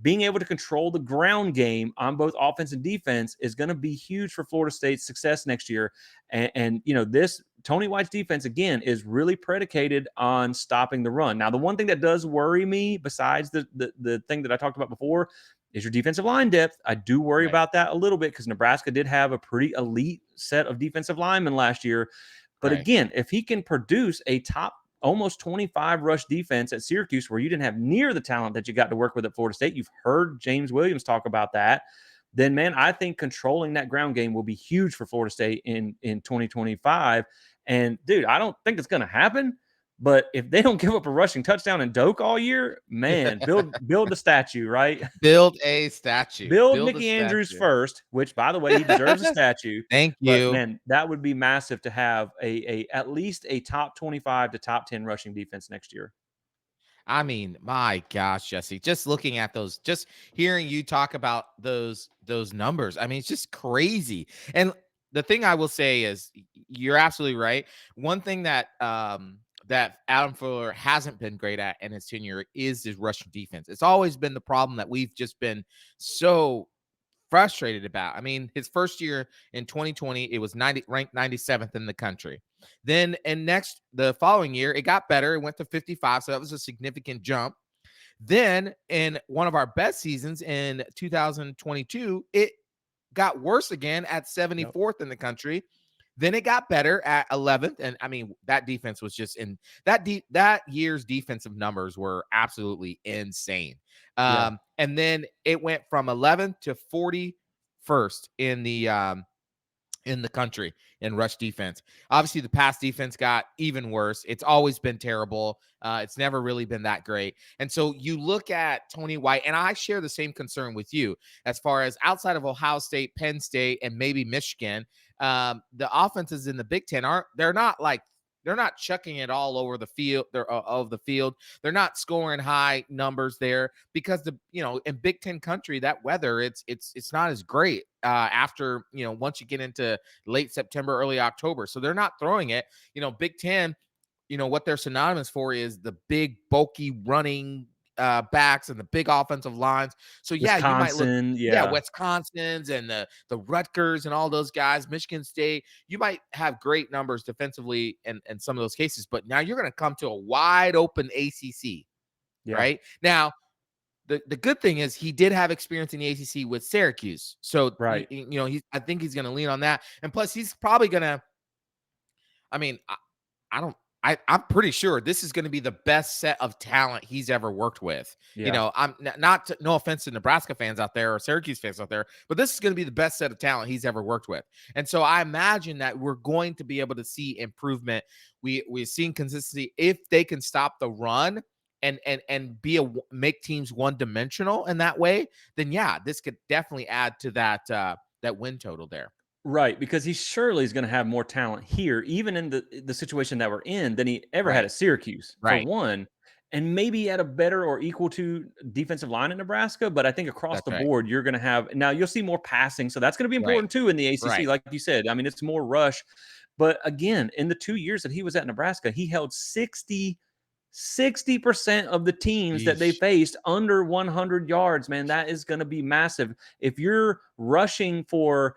A: being able to control the ground game on both offense and defense is going to be huge for Florida State's success next year. And this Tony White's defense, again, is really predicated on stopping the run. Now, the one thing that does worry me, besides the thing that I talked about before, is your defensive line depth. I do worry about that a little bit, because Nebraska did have a pretty elite set of defensive linemen last year. But again, if he can produce a top almost 25 rush defense at Syracuse, where you didn't have near the talent that you got to work with at Florida State. You've heard James Williams talk about that. Then, man, I think controlling that ground game will be huge for Florida State in 2025. And, dude, I don't think it's going to happen. But if they don't give up a rushing touchdown and Doak all year, man, build the statue, right?
B: Build a statue.
A: Build
B: Build a
A: Mickey Andrews
B: statue.
A: first, which, by the way, he deserves a statue.
B: Thank
A: But
B: you.
A: man, that would be massive to have a at least a top 25 to top 10 rushing defense next year.
B: I mean, my gosh, Jesse, just looking at those, just hearing you talk about those numbers, I mean, it's just crazy. And the thing I will say is you're absolutely right. One thing that that Adam Fuller hasn't been great at in his tenure is his rushing defense. It's always been the problem that we've just been so frustrated about. I mean, his first year in 2020, it was ranked 97th in the country. Then and the following year, it got better. It went to 55, so that was a significant jump. Then in one of our best seasons in 2022, it got worse again at 74th in the country. Then it got better at 11th, and I mean that defense was just in that year's defensive numbers were absolutely insane.
A: Yeah.
B: And then it went from 11th to 41st in the country in rush defense. Obviously, the pass defense got even worse. It's always been terrible. It's never really been that great. And so you look at Tony White, and I share the same concern with you as far as outside of Ohio State, Penn State, and maybe Michigan. The offenses in the Big Ten they're not chucking it all over the field of the field. They're not scoring high numbers there because in Big Ten country, that weather it's not as great after once you get into late September, early October. So they're not throwing it. Big Ten, what they're synonymous for is the big bulky running backs and the big offensive lines. So yeah, you might look
A: Wisconsin, yeah.
B: Wisconsin's and the Rutgers and all those guys, Michigan State, you might have great numbers defensively in some of those cases, but now you're going to come to a wide open ACC,
A: Yeah.
B: right? Now, the good thing is he did have experience in the ACC with Syracuse. So,
A: Right.
B: I think he's going to lean on that. And plus he's probably going to, I mean, I'm pretty sure this is going to be the best set of talent he's ever worked with.
A: Yeah.
B: I'm no offense to Nebraska fans out there or Syracuse fans out there, but this is going to be the best set of talent he's ever worked with. And so I imagine that we're going to be able to see improvement. We're seeing consistency if they can stop the run and make teams one dimensional in that way. Then yeah, this could definitely add to that win total there.
A: Right, because he surely is going to have more talent here, even in the situation that we're in, than he ever had
B: Right.
A: at Syracuse, for
B: Right.
A: one, and maybe at a better or equal to defensive line in Nebraska. But I think across
B: That's
A: the
B: right.
A: board, you're going to have now you'll see more passing, so that's going to be
B: Right.
A: important too in the ACC,
B: Right.
A: like you said. I mean, it's more rush, but again, in the 2 years that he was at Nebraska, he held 60% of the teams that they
B: Yeesh.
A: faced under 100 yards, man. That is going to be massive. If you're rushing for,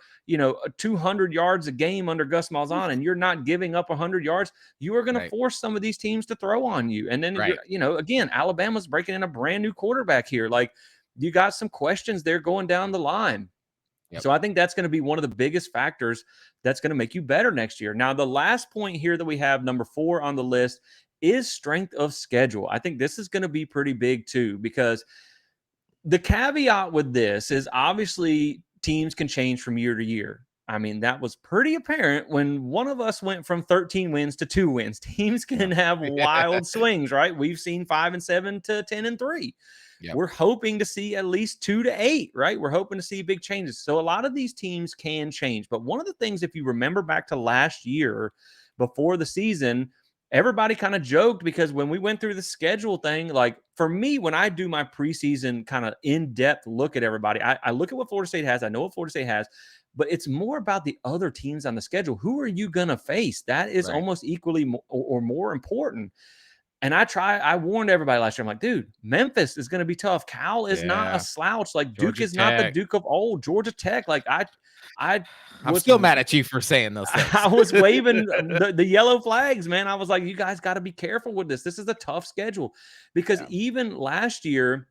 A: 200 yards a game under Gus Malzahn and you're not giving up 100 yards, you are going to
B: Right.
A: force some of these teams to throw on you. And then
B: Right.
A: again, Alabama's breaking in a brand new quarterback here. Like, you got some questions there going down the line.
B: Yep.
A: So I think that's going to be one of the biggest factors that's going to make you better next year. Now, the last point here that we have, number 4 on the list, is strength of schedule. I think this is going to be pretty big too, because the caveat with this is obviously teams can change from year to year. I mean, that was pretty apparent when one of us went from 13 wins to 2 wins. Teams can have wild swings, right? We've seen 5-7 to 10-3.
B: Yep.
A: We're hoping to see at least 2-8, right? We're hoping to see big changes. So a lot of these teams can change. But one of the things, if you remember back to last year before the season, everybody kind of joked because when we went through the schedule thing, like for me, when I do my preseason kind of in-depth look at everybody, I look at what Florida State has. I know what Florida State has, but it's more about the other teams on the schedule. Who are you going to face? That is
B: Right.
A: almost equally or more important. And I warned everybody last year. I'm like, dude, Memphis is going to be tough. Cal is not a
B: Yeah.
A: slouch. Like Duke
B: Georgia
A: is not the
B: Tech.
A: Duke of old. Georgia Tech. Like I
B: I'm
A: was
B: still mad at you for saying those
A: I
B: things.
A: was waving the yellow flags, man. I was like, you guys got to be careful with this. This is a tough schedule because
B: Yeah.
A: even last year,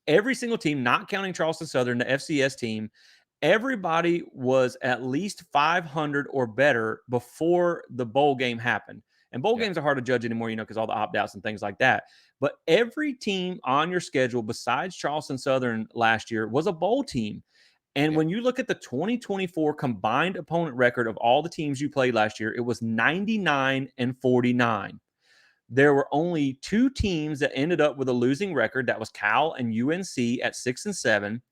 A: every single team, not counting Charleston Southern, the FCS team, everybody was at least 500 or better before the bowl game happened. And bowl
B: Yeah.
A: games are hard to judge anymore, because all the opt-outs and things like that. But every team on your schedule besides Charleston Southern last year was a bowl team. And
B: Yep.
A: when you look at the 2024 combined opponent record of all the teams you played last year, it was 99-49. There were only two teams that ended up with a losing record. That was Cal and UNC at 6-7.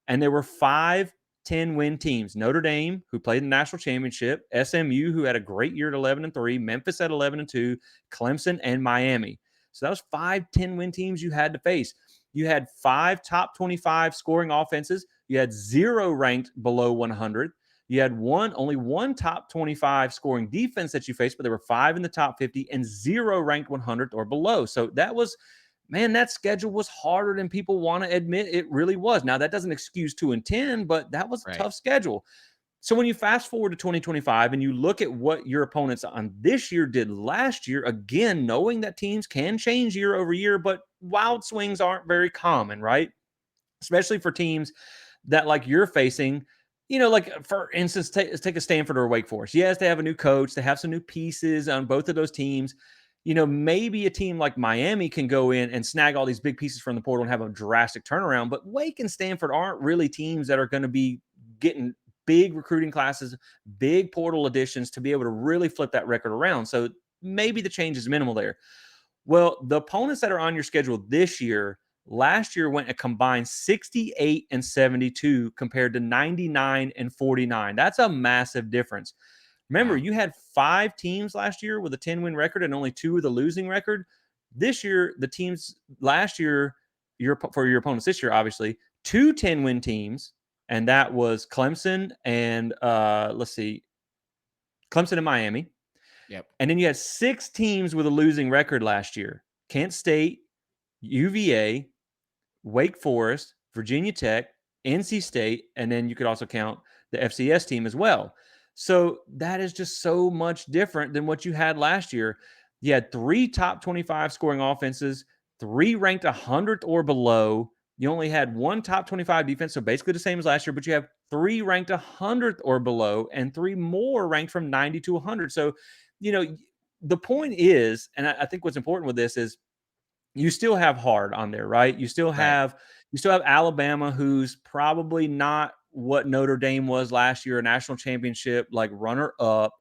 A: And there were 5 10-win teams: Notre Dame, who played in the national championship; SMU, who had a great year at 11-3; Memphis at 11-2; Clemson, and Miami. So that was 5 10-win teams you had to face. You had 5 top 25 scoring offenses. You had 0 ranked below 100. You had only one top 25 scoring defense that you faced, but there were 5 in the top 50 and 0 ranked 100th or below. So that was, man, that schedule was harder than people want to admit. It really was. Now, that doesn't excuse 2-10, but that was a
B: Right.
A: tough schedule. So when you fast forward to 2025 and you look at what your opponents on this year did last year, again, knowing that teams can change year over year, but wild swings aren't very common, right? Especially for teams that, like, you're facing, like, for instance, take a Stanford or a Wake Forest. Yes, they have a new coach, they have some new pieces on both of those teams. Maybe a team like Miami can go in and snag all these big pieces from the portal and have a drastic turnaround. But Wake and Stanford aren't really teams that are going to be getting big recruiting classes, big portal additions to be able to really flip that record around. So maybe the change is minimal there. Well, the opponents that are on your schedule this year, last year went a combined 68-72 compared to 99-49. That's a massive difference. Remember,
B: Wow.
A: you had 5 teams last year with a 10-win record and only 2 with a losing record. This year, the teams last year, for your opponents this year, obviously, 2 10-win teams, and that was Clemson and Clemson and Miami.
B: Yep.
A: And then you had 6 teams with a losing record last year: Kent State, UVA, Wake Forest, Virginia Tech, NC State, and then you could also count the FCS team as well. So that is just so much different than what you had last year. You had 3 top 25 scoring offenses, 3 ranked 100th or below. You only had 1 top 25 defense, so basically the same as last year, but you have 3 ranked 100th or below and 3 more ranked from 90 to 100. So, you know, the point is, and I think what's important with this is, you still have hard on there, right?
B: Right.
A: You still have Alabama, who's probably not what Notre Dame was last year, a national championship like runner up.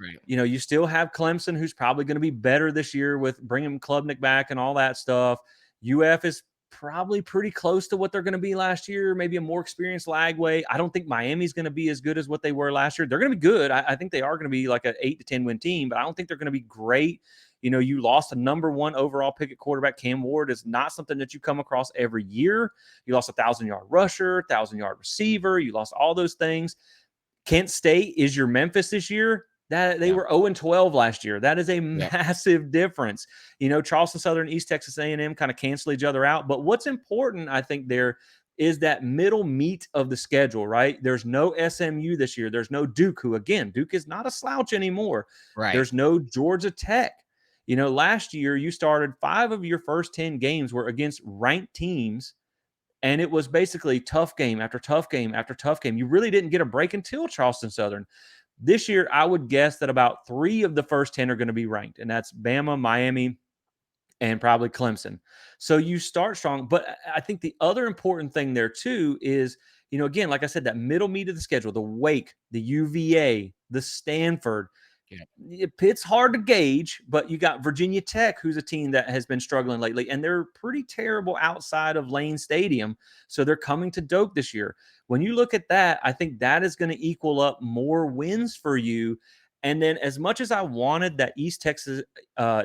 B: Right.
A: You still have Clemson, who's probably going to be better this year with bringing Klubnik back and all that stuff. UF is probably pretty close to what they're going to be last year, maybe a more experienced Lagway. I don't think Miami's going to be as good as what they were last year. They're going to be good. I think they are going to be like an 8 to 10 win team, but I don't think they're going to be great. You lost a number 1 overall pick at quarterback. Cam Ward is not something that you come across every year. You lost a 1,000-yard rusher, 1,000-yard receiver. You lost all those things. Kent State is your Memphis this year. That they
B: Yeah.
A: were 0-12 last year. That is a
B: Yep.
A: massive difference. Charleston Southern, East Texas A&M kind of cancel each other out. But what's important, I think, there is that middle meat of the schedule, right? There's no SMU this year. There's no Duke, who, again, Duke is not a slouch anymore.
B: Right.
A: There's no Georgia Tech. Last year you started 5 of your first 10 games were against ranked teams, and it was basically tough game after tough game after tough game. You really didn't get a break until Charleston Southern. This year, I would guess that about 3 of the first 10 are going to be ranked, and that's Bama, Miami, and probably Clemson. So you start strong. But I think the other important thing there too is, again, like I said, that middle meat of the schedule, the Wake, the UVA, the Stanford.
B: Yeah.
A: It's hard to gauge, but you got Virginia Tech, who's a team that has been struggling lately, and they're pretty terrible outside of Lane Stadium. So they're coming to Doak this year. When you look at that, I think that is going to equal up more wins for you. And then, as much as I wanted that East Texas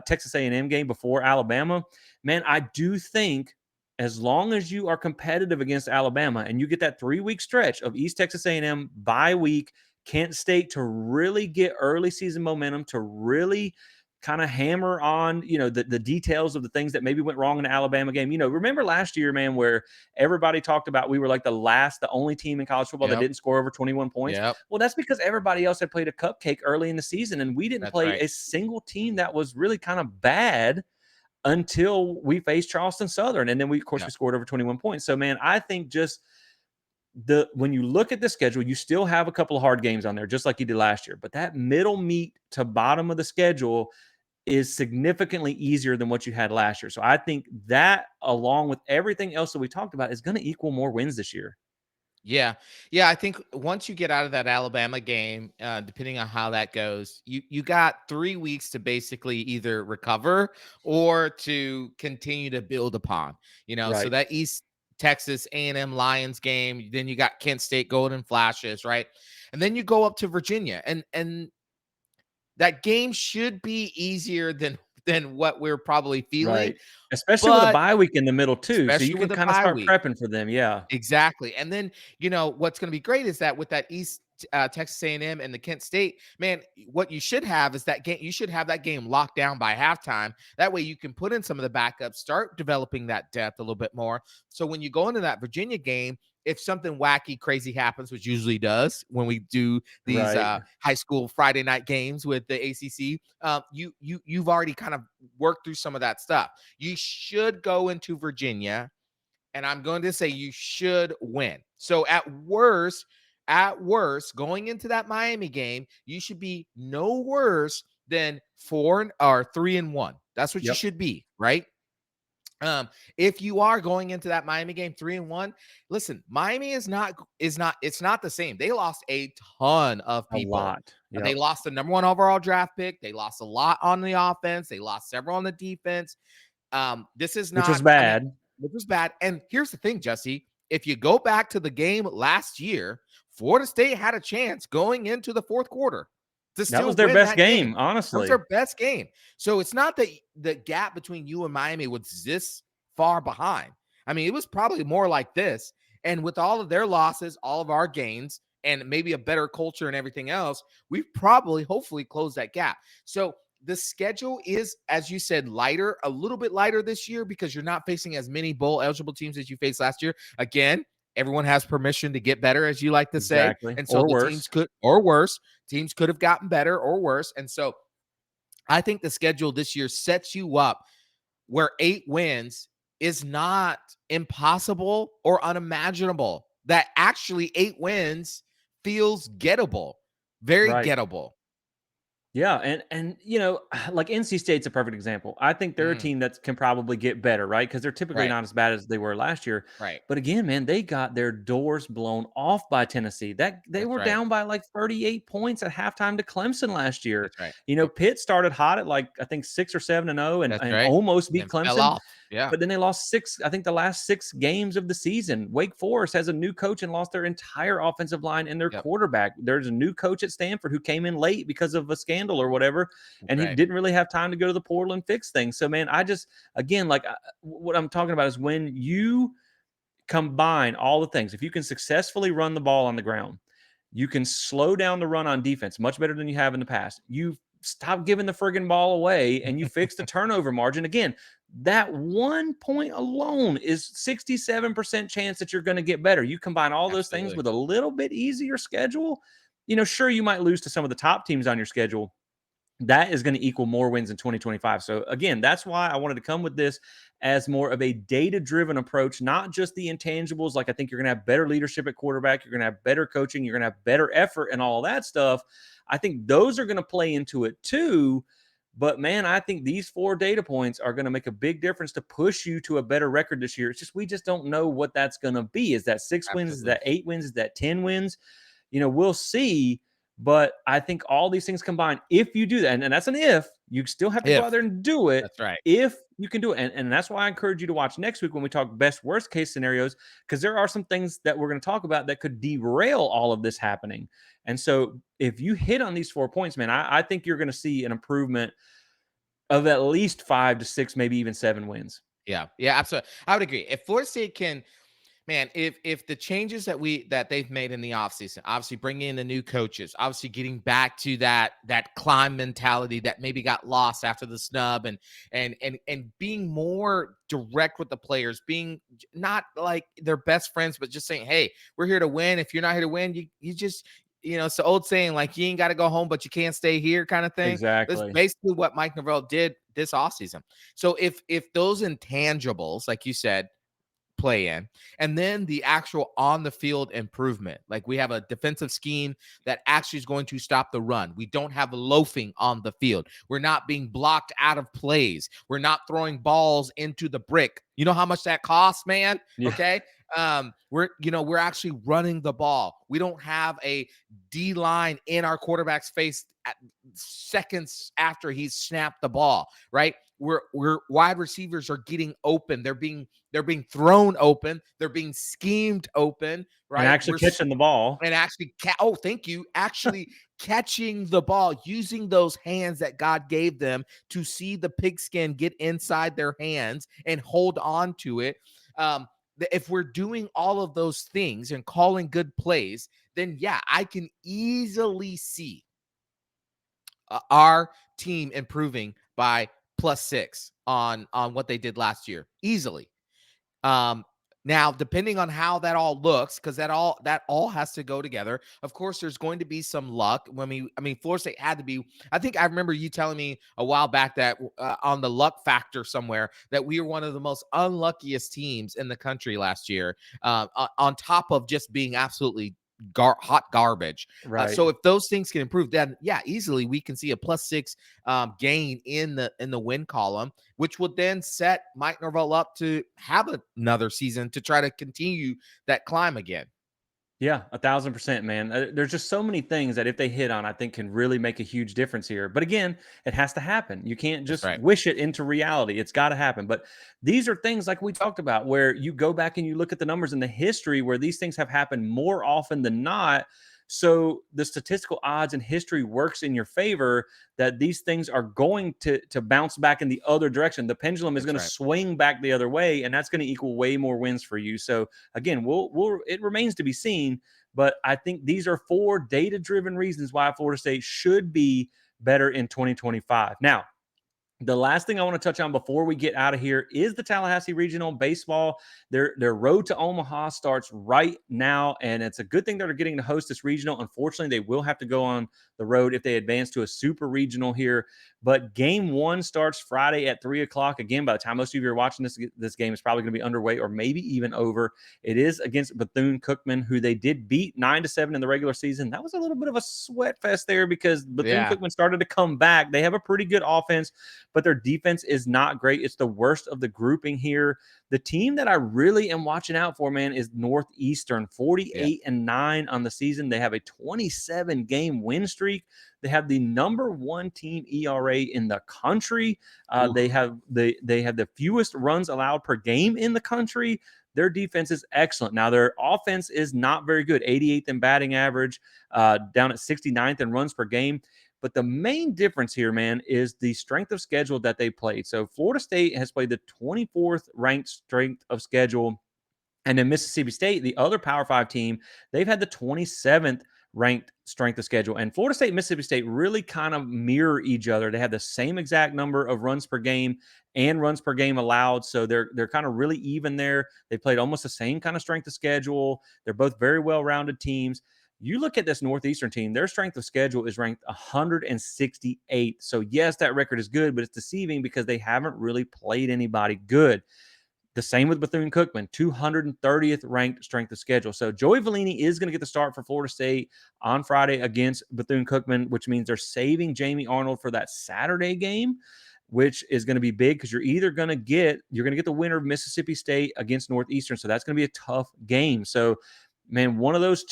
A: Texas A&M game before Alabama, man, I do think as long as you are competitive against Alabama and you get that 3-week stretch of East Texas A&M bye week, Kent State, to really get early season momentum, to really kind of hammer on, the details of the things that maybe went wrong in the Alabama game. Remember last year, man, where everybody talked about we were like the only team in college football that
B: Yep.
A: didn't score over 21 points.
B: Yep.
A: Well, that's because everybody else had played a cupcake early in the season, and we didn't
B: That's
A: play
B: right.
A: a single team that was really kind of bad until we faced Charleston Southern. And then of course,
B: Yep.
A: we scored over 21 points. So, man, I think just when you look at the schedule, you still have a couple of hard games on there, just like you did last year. But that middle meat to bottom of the schedule, is significantly easier than what you had last year. So I think that, along with everything else that we talked about, is going to equal more wins this year.
B: Yeah. Yeah, I think once you get out of that Alabama game, depending on how that goes, you got 3 weeks to basically either recover or to continue to build upon. So
A: Right.
B: that East Texas A&M Lions game, then you got Kent State Golden Flashes, right? And then you go up to Virginia, and that game should be easier than what we're probably feeling,
A: Right. Especially with a
B: but
A: bye week in the middle too, so you
B: especially
A: can
B: with a
A: kind of
B: bye
A: start
B: week.
A: prepping for them. Yeah.
B: Exactly. And then, what's going to be great is that with that East Texas A&M and the Kent State, man, what you should have is that game. You should have that game locked down by halftime. That way you can put in some of the backups, start developing that depth a little bit more. So when you go into that Virginia game, if something wacky, crazy happens, which usually does when we do these
A: Right.
B: high school Friday night games with the ACC, you've already kind of worked through some of that stuff. You should go into Virginia, and I'm going to say you should win. So at worst, going into that Miami game, you should be no worse than 3-1. That's what you
A: Yep.
B: should be, right? If you are going into that Miami game 3-1, listen, Miami it's not the same. They lost a ton of
A: A
B: people.
A: lot.
B: They
A: Yep.
B: lost the number 1 overall draft pick. They lost a lot on the offense. They lost several on the defense. This is
A: Which was
B: not, I mean,
A: bad.
B: which was bad. And here's the thing, Jesse. If you go back to the game last year, Florida State had a chance going into the fourth quarter to
A: That
B: still
A: was their
B: win
A: best
B: that game.
A: game,
B: That was
A: honestly.
B: their best game. So it's not that the gap between you and Miami was this far behind. I mean, it was probably more like this. And with all of their losses, all of our gains, and maybe a better culture and everything else, we've probably, hopefully, closed that gap. So the schedule is, as you said, lighter, a little bit lighter this year because you're not facing as many bowl eligible teams as you faced last year. Again, everyone has permission to get better, as you like to say.
A: Exactly.
B: And so
A: Or
B: the
A: worse.
B: teams could have gotten better or worse. And so I think the schedule this year sets you up where 8 wins is not impossible or unimaginable. That actually 8 wins feels gettable, very
A: Right.
B: gettable.
A: Yeah, and like NC State's a perfect example. I think they're a
B: Mm,
A: team that can probably get better, right? Because they're typically
B: right,
A: not as bad as they were last year.
B: right.
A: But again, man, they got their doors blown off by Tennessee. That they
B: That's
A: were
B: right.
A: down by like 38 points at halftime to Clemson last year.
B: That's right. Yep.
A: Pitt started hot at like I think 6 or 7-0 and
B: That's
A: and
B: right.
A: almost
B: And
A: beat
B: then fell
A: Clemson.
B: off. Yeah.
A: But then they lost six, I think the last 6 games of the season. Wake Forest has a new coach and lost their entire offensive line and their
B: Yep.
A: quarterback. There's a new coach at Stanford who came in late because of a scandal or whatever,
B: That's
A: and he
B: right.
A: didn't really have time to go to the portal and fix things. So, man, I just, again, like what I'm talking about is when you combine all the things, if you can successfully run the ball on the ground, you can slow down the run on defense much better than you have in the past. You stop giving the friggin' ball away and you fix the turnover margin. Again, that 1 point alone is 67% chance that you're going to get better. You combine all those things
B: Absolutely.
A: with a little bit easier schedule. Sure, you might lose to some of the top teams on your schedule, that is going to equal more wins in 2025. So again, that's why I wanted to come with this as more of a data-driven approach, not just the intangibles. Like I think you're going to have better leadership at quarterback, you're going to have better coaching, you're going to have better effort and all that stuff. I think those are going to play into it too. But man, I think these 4 data points are going to make a big difference to push you to a better record this year. It's just we just don't know what that's going to be. Is that 6 wins? Is
B: Absolutely.
A: that 8 wins? Is that 10 wins? We'll see. But I think all these things combined, if you do that, and that's an if, you still have to go
B: If.
A: out there and do it.
B: That's right.
A: If you can do it. And that's why I encourage you to watch next week when we talk best worst case scenarios, because there are some things that we're going to talk about that could derail all of this happening. And so if you hit on these 4 points, man, I think you're going to see an improvement of at least 5 to 6, maybe even 7 wins.
B: Yeah. Yeah, absolutely. I would agree. If Florida State can, man, if the changes that they've made in the offseason, obviously bringing in the new coaches, obviously getting back to that climb mentality that maybe got lost after the snub, and being more direct with the players, being not like their best friends, but just saying, hey, we're here to win. If you're not here to win, you just, it's the old saying, like, you ain't got to go home, but you can't stay here kind of thing. That's
A: Exactly.
B: basically what Mike Norvell did this offseason. So if those intangibles, like you said, play in, and then the actual on the field improvement. Like, we have a defensive scheme that actually is going to stop the run. We don't have loafing on the field. We're not being blocked out of plays. We're not throwing balls into the brick. You know how much that costs, man?
A: Yeah.
B: Okay. We're actually running the ball. We don't have a D line in our quarterback's face at seconds after he's snapped the ball, right? We're wide receivers are getting open. They're being thrown open. They're being schemed open,
A: And
B: right?
A: actually catching the ball.
B: And actually, thank you. Actually catching the ball, using those hands that God gave them to see the pigskin get inside their hands and hold on to it. If we're doing all of those things and calling good plays, then yeah, I can easily see our team improving by +6 on what they did last year, easily. Um, Now, depending on how that all looks, because that all has to go together. Of course, there's going to be some luck. Florida State had to be. I think I remember you telling me a while back that on the luck factor somewhere that we were one of the most unluckiest teams in the country last year. On top of just being absolutely hot garbage.
A: Right.
B: So if those things can improve, then yeah, easily we can see a +6 gain in the win column, which would then set Mike Norvell up to have another season to try to continue that climb again.
A: Yeah, 1,000%, man. There's just so many things that if they hit on, I think can really make a huge difference here. But again, it has to happen. You can't
B: That's
A: just
B: right.
A: wish it into reality. It's got to happen. But these are things like we talked about where you go back and you look at the numbers in the history where these things have happened more often than not. So the statistical odds and history works in your favor that these things are going to bounce back in the other direction. The pendulum is
B: That's
A: going to
B: right.
A: swing back the other way, and that's going to equal way more wins for you. So again, we'll it remains to be seen, but I think these are 4 data-driven reasons why Florida State should be better in 2025. Now, the last thing I want to touch on before we get out of here is the Tallahassee Regional Baseball. Their road to Omaha starts right now, and it's a good thing they're getting to host this regional. Unfortunately, they will have to go on the road if they advance to a super regional here. But game 1 starts Friday at 3:00. Again, by the time most of you are watching this game is probably going to be underway or maybe even over. It is against Bethune-Cookman, who they did beat 9-7 in the regular season. That was a little bit of a sweat fest there because
B: Yeah.
A: Bethune-Cookman started to come back. They have a pretty good offense, but their defense is not great. It's the worst of the grouping here. The team that I really am watching out for, man, is Northeastern,
B: Yeah.
A: 48-9 on the season. They have a 27-game win streak. They have the number 1 team ERA in the country. They
B: Oof.
A: have the fewest runs allowed per game in the country. Their defense is excellent. Now, their offense is not very good, 88th in batting average, down at 69th in runs per game. But the main difference here, man, is the strength of schedule that they played. So Florida State has played the 24th ranked strength of schedule. And then Mississippi State, the other Power 5 team, they've had the 27th ranked strength of schedule. And Florida State and Mississippi State really kind of mirror each other. They have the same exact number of runs per game and runs per game allowed. So they're kind of really even there. They played almost the same kind of strength of schedule. They're both very well-rounded teams. You look at this Northeastern team, their strength of schedule is ranked 168. So yes, that record is good, but it's deceiving because they haven't really played anybody good. The same with Bethune-Cookman, 230th ranked strength of schedule. So Joey Vellini is going to get the start for Florida State on Friday against Bethune-Cookman, which means they're saving Jamie Arnold for that Saturday game, which is going to be big because you're going to get the winner of Mississippi State against Northeastern. So that's going to be a tough game. So, man, one of those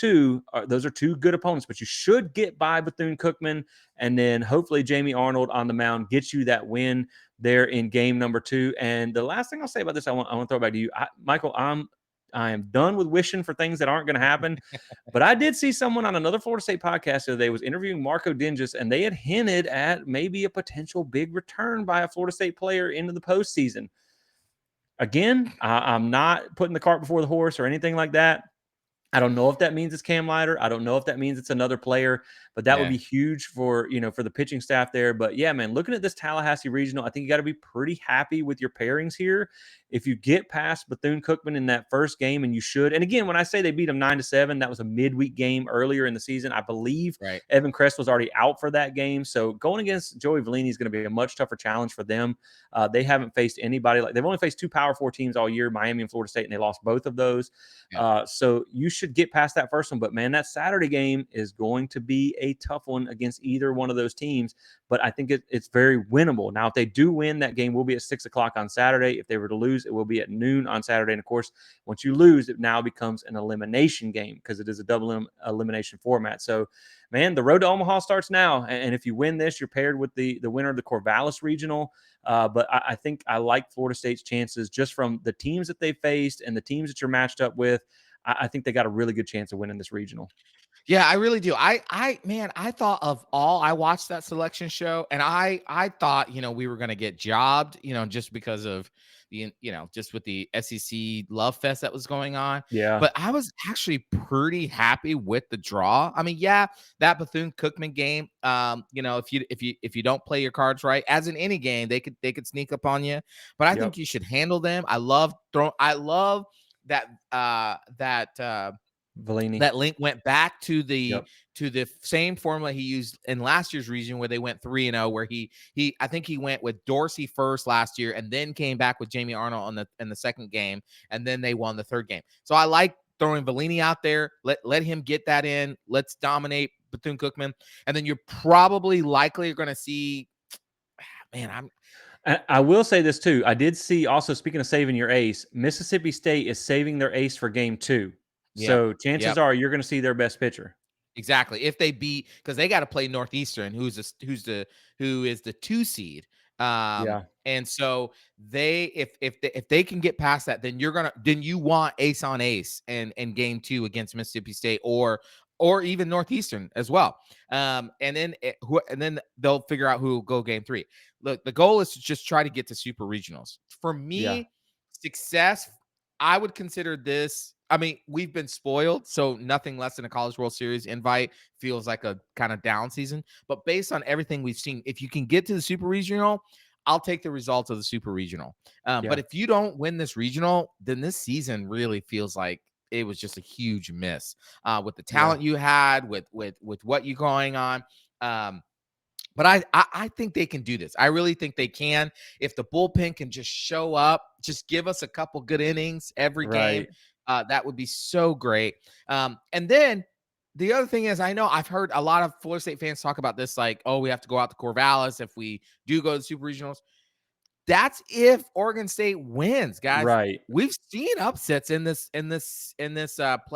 A: those are 2 good opponents, but you should get by Bethune-Cookman, and then hopefully Jamie Arnold on the mound gets you that win there in game number 2. And the last thing I'll say about this, I want to throw it back to you, Michael. I am done with wishing for things that aren't going to happen. But I did see someone on another Florida State podcast the other day was interviewing Marco Dinges, and they had hinted at maybe a potential big return by a Florida State player into the postseason. Again, I'm not putting the cart before the horse or anything like that. I don't know if that means it's Cam Lighter. I don't know if that means it's another player, but that would
B: Yeah.
A: be huge for, for the pitching staff there. But yeah, man, looking at this Tallahassee regional, I think you got to be pretty happy with your pairings here. If you get past Bethune-Cookman in that first game, and you should, and again, when I say they beat them 9-7, that was a midweek game earlier in the season. I believe
B: Right.
A: Evan Kress was already out for that game. So going against Joey Vellini is going to be a much tougher challenge for them. They haven't faced anybody they've only faced two Power Four teams all year, Miami and Florida State, and they lost both of those.
B: Yeah.
A: So you should get past that first one. But man, that Saturday game is going to be a tough one against either one of those teams. But I think it's very winnable. Now, if they do win, that game will be at 6 o'clock on Saturday. If they were to lose, it will be at noon on Saturday. And of course, once you lose, it now becomes an elimination game because it is a double elimination format. So, man, the road to Omaha starts now. And if you win this, you're paired with the winner of the Corvallis Regional. But I think I like Florida State's chances just from the teams that they faced and the teams that you're matched up with. I think they got a really good chance of winning this regional.
B: Yeah, I really do. Man, I thought of all. I watched that selection show, and I thought, we were gonna get jobbed, just because of the, just with the SEC love fest that was going on.
A: Yeah.
B: But I was actually pretty happy with the draw. I mean, yeah, that Bethune-Cookman game. If you don't play your cards right, as in any game, they could sneak up on you. But I
A: Yep.
B: think you should handle them. I love that
A: Vellini.
B: that link went back to the
A: Yep.
B: same formula he used in last year's region where they went 3-0, where he I think he went with Dorsey first last year and then came back with Jamie Arnold in the second game, and then they won the third game. So I like throwing Vellini out there. Let him get that in. Let's dominate Bethune-Cookman. And then you're probably likely going to see, man,
A: I will say this too. I did see also, speaking of saving your ace, Mississippi State is saving their ace for game 2.
B: yep.
A: So chances
B: Yep.
A: are you're going to see their best pitcher.
B: Exactly. If they beat, because they got to play Northeastern, who is the 2 seed.
A: Yeah.
B: And so if they can get past that, then you want ace on ace and game 2 against Mississippi State or even Northeastern as well. And then they'll figure out who will go game 3. Look, the goal is to just try to get to super regionals. For
A: Yeah.
B: me, success, I would consider this. I mean, we've been spoiled, so nothing less than a College World Series invite feels like a kind of down season. But based on everything we've seen, if you can get to the Super Regional, I'll take the results of the Super Regional.
A: Yeah.
B: But if you don't win this regional, then this season really feels like it was just a huge miss with the talent you had, with what you going on. But I think they can do this. I really think they can. If the bullpen can just show up, just give us a couple good innings every game, that would be so great. And then the other thing is, I know I've heard a lot of Florida State fans talk about this, like, oh, we have to go out to Corvallis if we do go to the Super Regionals. That's if Oregon State wins, guys.
A: Right.
B: We've seen upsets in these playoffs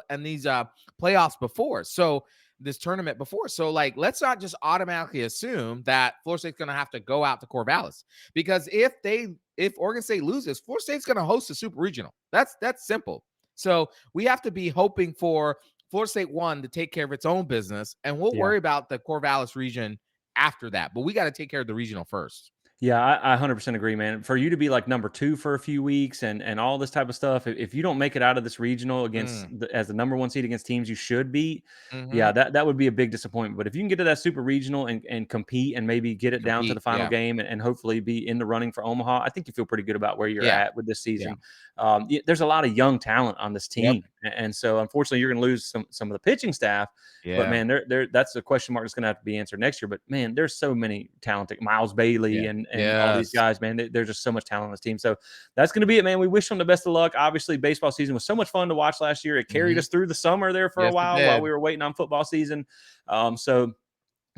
B: before. So this tournament before. So like, let's not just automatically assume that Florida State's going to have to go out to Corvallis, because if Oregon State loses, Florida State's going to host a Super Regional. That's simple. So we have to be hoping for Florida State to take care of its own business, and we'll worry about the Corvallis region after that. But we got to take care of the regional first.
A: Yeah, I 100% agree, man. For you to be like number 2 for a few weeks and all this type of stuff, if you don't make it out of this regional against as the number 1 seed against teams you should beat, yeah, that would be a big disappointment. But if you can get to that super regional and compete and maybe get it down to the final game and hopefully be in the running for Omaha, I think you feel pretty good about where you're at with this season. There's a lot of young talent on this team, and so unfortunately you're going to lose some of the pitching staff. But man, that's a question mark that's going to have to be answered next year. But man, there's so many talented Miles Bailey and all these guys, man. There's just so much talent on this team. So that's going to be it, man. We wish them the best of luck. Obviously, baseball season was so much fun to watch last year. It carried us through the summer there for a while we were waiting on football season. So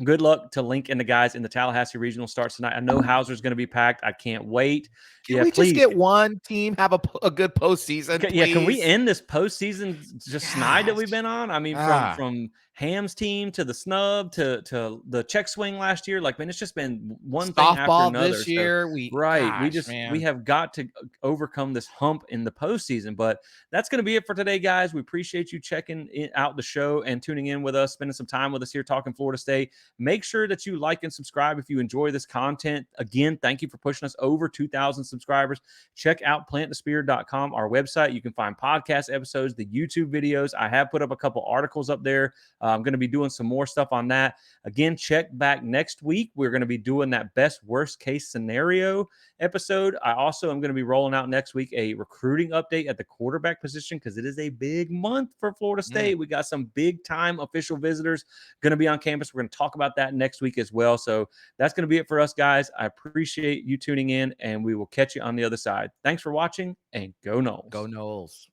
A: good luck to Link and the guys in the Tallahassee Regional starts tonight. I know Hauser's going to be packed. I can't wait.
B: Can we just get one team have a good postseason?
A: Can we end this postseason just snide that we've been on? I mean, from Ham's team to the snub to the check swing last year. Like, man, it's just been one thing after
B: Softball
A: another.
B: this
A: So,
B: year,
A: right,
B: gosh,
A: we
B: man.
A: have got to overcome this hump in the postseason. But that's going to be it for today, guys. We appreciate you checking out the show and tuning in with us, spending some time with us here talking Florida State. Make sure that you like and subscribe if you enjoy this content. Again, thank you for pushing us over 2,000 subscribers. Check out plantthespirit.com, our website. You can find podcast episodes, the YouTube videos. I have put up a couple articles up there. I'm going to be doing some more stuff on that. Again, check back next week. We're going to be doing that best worst case scenario episode. I also am going to be rolling out next week a recruiting update at the quarterback position because it is a big month for Florida State. We got some big time official visitors going to be on campus. We're going to talk about that next week as well. So that's going to be it for us, guys. I appreciate you tuning in, and we will catch you on the other side. Thanks for watching, and go Noles.
B: Go Knowles.